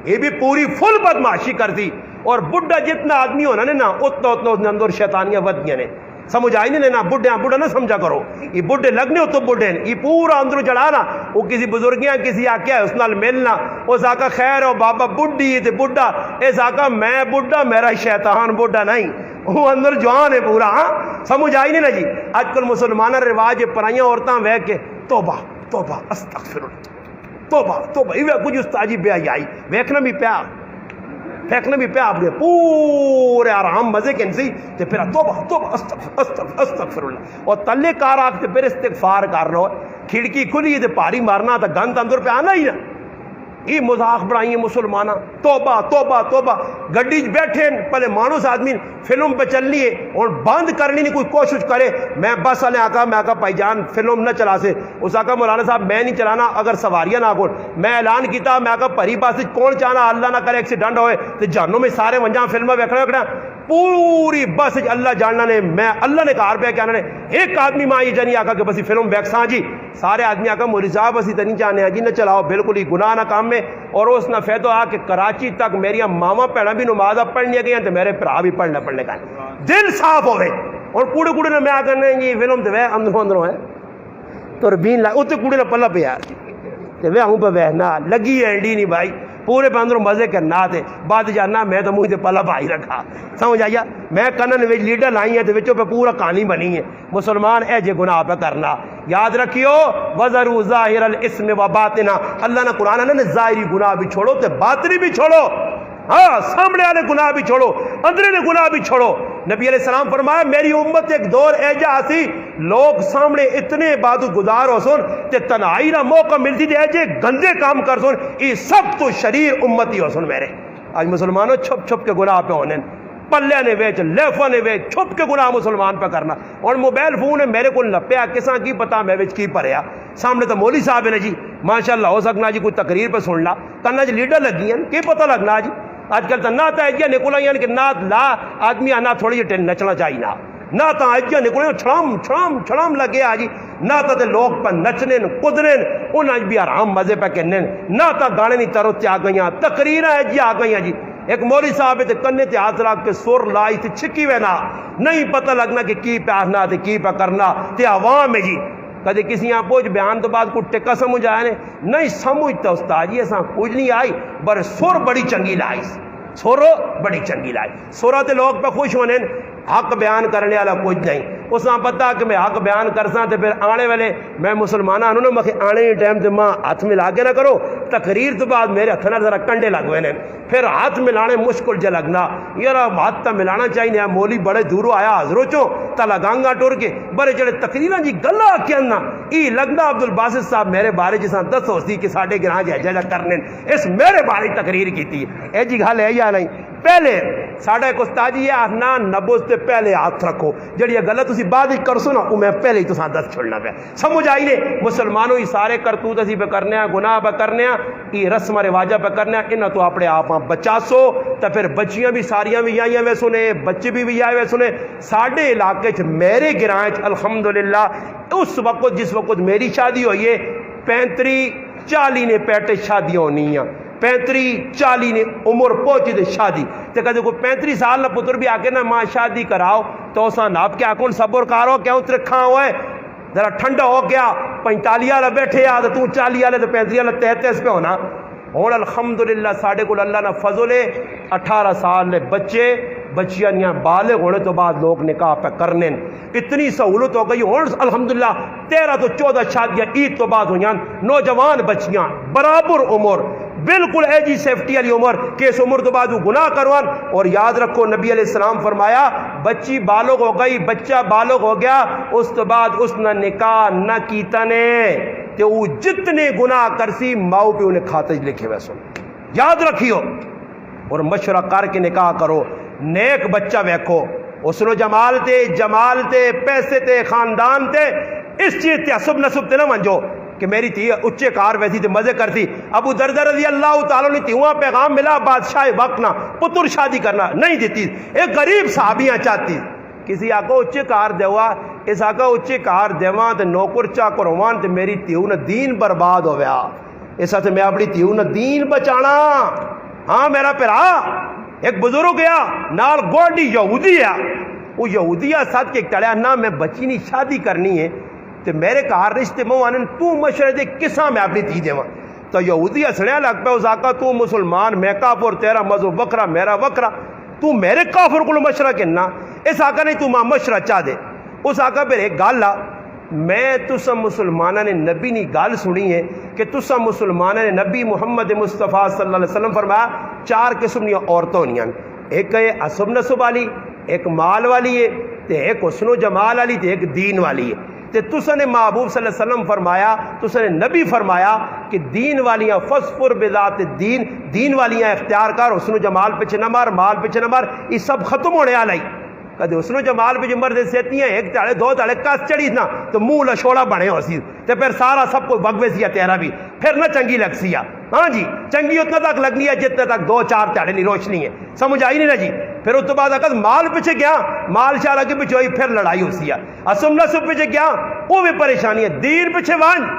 یہ بھی پوری فل بدماشی کر دی۔ اور بڈھا جتنا آدمی ہونا نے نا اتنا اتنا اندر شیطانیاں ودیاں نے، سمجھ آئی نہیں نا بڈھے بڈھا نہ سمجھا کرو، یہ بڈھے لگنے ہو تو بڈھے یہ پورا اندر چڑھانا، وہ کسی بزرگیاں کسی آکیا ہے اس نال ملنا، اس آقا خیر ہو بابا بڈھی تے بڈھا، اس آقا میں بڈھا میرا شیطان بڈھا نہیں، وہ اندر جوان ہے پورا۔ ہاں سمجھ آئی نہیں نا جی۔ آج کل مسلمانہ رواج پرائیاں عورتاں وے کے توبہ توبہ استغفر اللہ توبہ توبہ، یہ کچھ استاجی بے حیائی ویکھنا بھی پیا پھینکنا بھی پیا اپنے پورے آرام مزے کے انسی تے پھر توبہ توبہ استغفر اللہ، اور تلے کار آکتے پھر استغفار کر رہو، کھڑکی کھلی تے پاری مارنا تا گند اندر پہ آنا ہی نا۔ یہ مذاق بڑھائیے مسلمانہ، توبہ توبہ توبہ۔ گڈی بیٹھے پہلے مانوس آدمی فلم پہ چلنی ہے اور بند کرنی نہیں کوئی کوشش کرے، میں بس والے آقا میں آقا بھائی جان فلم نہ چلا سے، اس آقا مولانا صاحب میں نہیں چلانا اگر سواریاں نہ کون، میں اعلان کیتا میں آقا پری بس کون چاہنا اللہ نہ کرے ایکسیڈنٹ ہوئے تو جانوں میں سارے ونجاں فلمیں ویکھنا ویکھنا پوری بس اللہ جاننا نے، میں اللہ نے کہا پہ کیا نے ایک آدمی ماں یہ جانی آقا کہ بس فلم ویکساں جی، سارے آدمی آقا مولوی صاحب اسی تو نہیں چاہنے جی نہ چلاؤ بالکل ہی گناہ نہ کام میں۔ اور اس نہ فیدو آ کہ کراچی تک میری ماما بھڑا بھی نماز پڑھنی گئی تو میرے بھرا بھی پڑھنے کا دل صاف ہوئے، اور کوڑے کوڑے نے میں آ کرنے جی فلم تو وہ اندروں اندروں ہے تو ربین لگ اتنے کوڑے نے پلا پہ یار تو وہ ہوں پہ وہنا لگی ہے اینڈی نہیں بھائی پورے پہ اندروں مزے کرنا تھے بعد جانا میں تو منہ سے پلا پائی رکھا، سمجھ آیا میں کنن وچ لیڈر لائی ہیں تو وچوں پہ پورا کہانی بنی ہے۔ مسلمان اے جے گناہ پہ کرنا یاد رکھیو، وَذَرُوا ظَاهِرَ الْإِثْمِ وَبَاطِنَهُ، اللہ نے قرآن نے ظاہری گناہ بھی چھوڑو تے باطنی بھی چھوڑو، ہاں سامنے والے گناہ بھی چھوڑو اندرے نے گناہ بھی چھوڑو۔ نبی علیہ السلام فرمایا میری امت ایک دور ایجا سی لوگ سامنے اتنے عبادت گزار ہو سن تے تنہائی نہ موقع ملتی تے ایجے گندے کام کر سن، یہ سب تو شریر امتی ہو سن میرے۔ آج مسلمانوں چھپ چھپ کے گناہ پہ ہونے، پلے نے ویچ لیفا نے ویچ چھپ کے گناہ مسلمان پہ کرنا، اور موبائل فون ہے میرے کو لپیا کساں کی پتا میں ویچ کی پریا، سامنے تو مولوی صاحب ہے جی ماشاءاللہ ہو سکنا جی کوئی تقریر پہ سن لا کنا جی لیڈر لگی ہیں کی پتہ لگنا جی۔ آج کل تو نہ تو ایجیا نکل آئی کہ نہ لا آدمی نہ تھوڑی جی نچنا چاہیے نہ تو ایجیا نکل چھڑام چھڑام چھڑام لگے آ جی، نہ تو لوگ پہ نچنے کدنے انہیں بھی آرام مزے پہ کرنے، نہ تو گانے نہیں ترو آ گئی تقریر ایجیا آ گئی جی۔ ایک مولوی صاحب تے کنے تے ہاتھ رکھ کے سر لائی تے چھکی وینا نہیں پتہ لگنا کہ کی پہ آنا تے کی پہ کرنا تے عوام ہے جی۔ کدے کسی یہاں پوچھ بیان تو بعد کو ٹکا سمجھ آیا نے نہیں سمجھتا استاد جی ایسا کچھ نہیں آئی پر سر بڑی چنگی لائی، سورو بڑی چنگی لائی، سورا تے لوگ پہ خوش ہونے حق بیان کرنے والا کچھ نہیں. اس کا پتا کہ میں حق بیان کرساں تو پھر آنے والے میں مسلمانوں نے میں آنے ٹائم تے ماں ہاتھ ملا کے نہ کرو. تقریر تو بعد میرے ہاتھ نہ ذرا کنڈے لگ ہوئے ہیں, پھر ہاتھ ملانے مشکل جہ لگنا. یار ہاتھ تو ملانا چاہیے. مولی بڑے دوروں آیا حضروں چوں تا لگانگا ٹور کے بڑے جڑے تقریراں جی گلا کہنا ای لگدا عبد الباسط صاحب میرے بارے جساں دسو سی کہ ساڈے گراں جہ جا کرنے اس میرے بارے تقریر کیتی ہے. اے جی گل ہے یا نہیں؟ پہلے ساڈا ایک استاد جی ہے نا نبوز تے پہلے ہاتھ رکھو. جڑی گل تسی بعد وچ کرسو نا او میں پہلے ہی تساں دس چھڑنا پیا. سمجھ آئی نے مسلمانوں ہی سارے کرتوت اسی پہ کرنے ہیں, گناہ پہ کرنے ہیں, یہ رسم رواجہ پہ کرنے ہیں. انہاں تو اپنے آپ بچا سو تو پھر بچیاں بھی ساریاں بھی آئیاں وے سنے, بچے بھی آئے وے سنے. ساڈے علاقے چ میرے گراں چ الحمدللہ اس وقت جس وقت میری شادی ہوئی ہے 35-40 نے پیٹے شادیاں ہونی ہیں. 35-40 نے عمر پہنچی دے شادی تے کدے کوئی 35 سال نہ پتر بھی آ کے نا ماں شادی کراؤ تو اساں ناپ کے آکون صبر کارو کیوں ترکھاں ہوئے ذرا ٹھنڈا ہو گیا. 45 والا بیٹھے آ تو 40 والے تو 35 والا 33 پہ ہونا. ہوں الحمدللہ ساڈے کول اللہ نہ فضل ہے 18 سال نے بچے بچیاں نیاں بالغ ہونے تو بعد لوگ نکاح پہ کرنے. اتنی سہولت ہو گئی ہوں الحمدللہ 13 تو 14 شادیاں عید تو بعد ہوئیں. نوجوان بچیاں برابر عمر بالکل اے جی سیفٹی والی عمر کہ اس عمر تو بعد وہ گناہ کروان. اور یاد رکھو نبی علیہ السلام فرمایا بچی بالغ ہو گئی بچہ بالغ ہو گیا اس تو بعد اس نے نکاح نہ کیتا نے کہ وہ جتنے گناہ کرسی ماؤ پہ انہیں کھاتے لکھے ہوئے سن. یاد رکھیو اور مشورہ کر کے نکاح کرو. نیک بچہ ویکھو حسن و جمال تے پیسے تے خاندان تے اس چیز تے عصب نصب تے نہ منجو کہ میری تھی اچھے کار ویسی تے مزے کرتی. ابو دردہ رضی اللہ تعالیٰ نے تیواں پیغام ملا بادشاہ وقت نہ پتر شادی کرنا نہیں دیتی. ایک غریب صحابیاں چاہتی کسی آقا اچھے کار دیوا اس آقا اچھے کار دیواں تے نوکر چاکر ہوان تے میری تیو نہ دین برباد ہو گیا. اس سے میں اپنی تیو نہ دین بچانا. ہاں میرا پیرا ایک بزرگ گیا نال گوڈی یہودی ہے وہ یہودیہ ساتھ کے ٹڑیا نہ میں بچی نہیں شادی کرنی ہے تو میرے کار رشتے موانن تو مشورے دے کساں میں اپنی تھی دیواں. تو یہودی ہسڑیا لگ پہ اس آقا تو مسلمان میں کافر تیرا مذہب وکرا میرا وکرا تو میرے کافر کو مشورہ کرنا. اس آقا نے تو ماں مشورہ چاہ دے. اس آقا پھر ایک گال لا میں تسا مسلمانہ نے نبی نی گال سنی ہے کہ تسا مسلمانہ نے نبی محمد مصطفیٰ صلی اللہ علیہ وسلم فرمایا 4 قسم کی عورتیں ہونیاں. ایک ہے عصب نصب والی, ایک مال والی ہے تے ایک حسن و جمال والی تے ایک دین والی ہے. تے تسا نے محبوب صلی اللہ علیہ وسلم فرمایا تسا نے نبی فرمایا کہ دین والیاں فصفر بذات دین والیاں اختیار کر. حسن و جمال پیچھے نہ مار مال پیچھے نہ مار یہ سب ختم ہونے والا ہی. کدے حسن و جمال پہ جو مرد سیتی ہیں ایک تاڑے 2 تاڑے کس چڑی نا تو منہ لشوڑا بنے ہو سی تے پھر سارا سب کو بگوے سیا تیرا بھی پھر نہ چنگی لگ سیا. ہاں جی چنگی اتنا تک لگنی ہے جتنے تک 2-4 تاڑے نہیں روشنی ہے. سمجھ آئی نہیں نا جی. پھر اس تو بعد اگر مال پیچھے گیا مال شاہ لگے پیچھے ہوئی پھر لڑائی ہو سیا. اسم نصب پیچھے گیا وہ بھی پریشانی ہے. دین پیچھے وان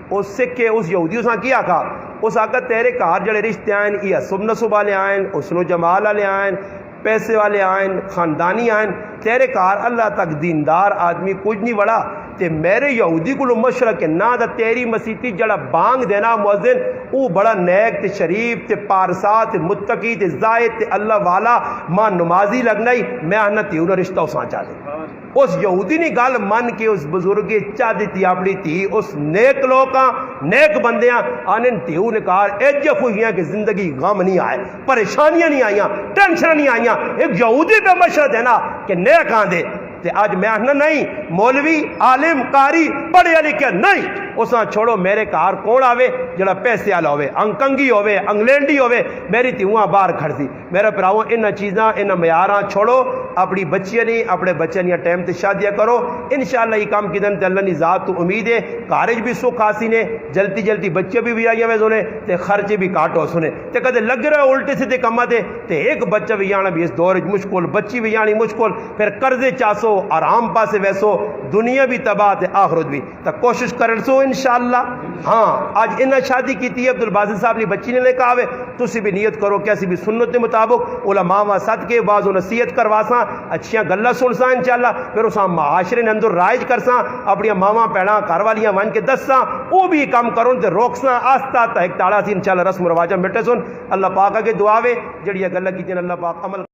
اس سکھے اس یہودیوں سے کیا کہا اس آقا تیرے کار جڑے رشتے آئیں یہ اسم نصب والے آئیں حسن و جمال والے آئیں پیسے والے آئیں خاندانی آئیں تیرے کار اللہ تک دیندار آدمی کچھ نہیں بڑا. تے میرے یہودی کو مشورہ کہ نہ دا تیری مسیتی جڑا بانگ دینا مؤذن او بڑا نیک تے شریف تے پارسا تے متقی تے زاہد تے اللہ والا ماں نمازی لگنا ہی میں آنا تیو نہ رشتہ اساں چاہ دے. اس یہودی نے گل من کے اس بزرگ چاہ دیتی اپنی تھی اس نیک لوکاں نیک بندیاں آنے تیو نے کہا ایج خوشیاں کہ زندگی غم نہیں آئے پریشانیاں نہیں آئیاں ٹینشن نہیں آئیاں. ایک یہودی پہ مشورہ دینا کہ نیک آندے تے آج میں آنا نہیں مولوی عالم قاری پڑھے لکھے نہیں اساں چھوڑو میرے کار کون آوے جڑا پیسے والا ہوے انکنگی ہوے انگلینڈی ہوے میری تیواں باہر کھڑ سی. میرے پراؤں انہاں چیزاں انہاں معیاراں چھوڑو اپنی بچیاں نہیں اپنے بچے نہیں ٹائم تے شادیاں کرو. انشاءاللہ یہ کام کدن تے اللہ دی ذات تو امید ہے کارج بھی سکھ آسی نے جلدی بچے بھی آئیے ہوئے سنے تے خرچے بھی کاٹو سنے تے کدے لگ رہے الٹے سیدھے کما تے ایک بچہ بھی آنا بھی اس دور مشکل بچی بھی آنی مشکل پھر قرضے چاسو آرام پاسے ویسو دنیا بھی تباہ تے آخرت بھی. تو کوشش کرن سو انشاءاللہ. ہاں آج انہیں شادی کی تھی عبد الباسط صاحب نے بچی نے لے کے آوے تسی بھی نیت کرو کیسی بھی سنت کے مطابق علماء و صدقے بعض و نصیحت کرواساں اچھیاں گلاں سنساں انشاءاللہ پھر اساں معاشرے نے اندر رائج کرساں اپنی ماواں پیڑاں گھر والیاں ون کے دساں وہ بھی کام کرن تے روکساں آہستہ تا ایک تاڑا سی انشاءاللہ رسم و رواجاں مٹے سن. اللہ پاک کے دعا وے جڑی گلاں کیتیاں اللہ پاک عمل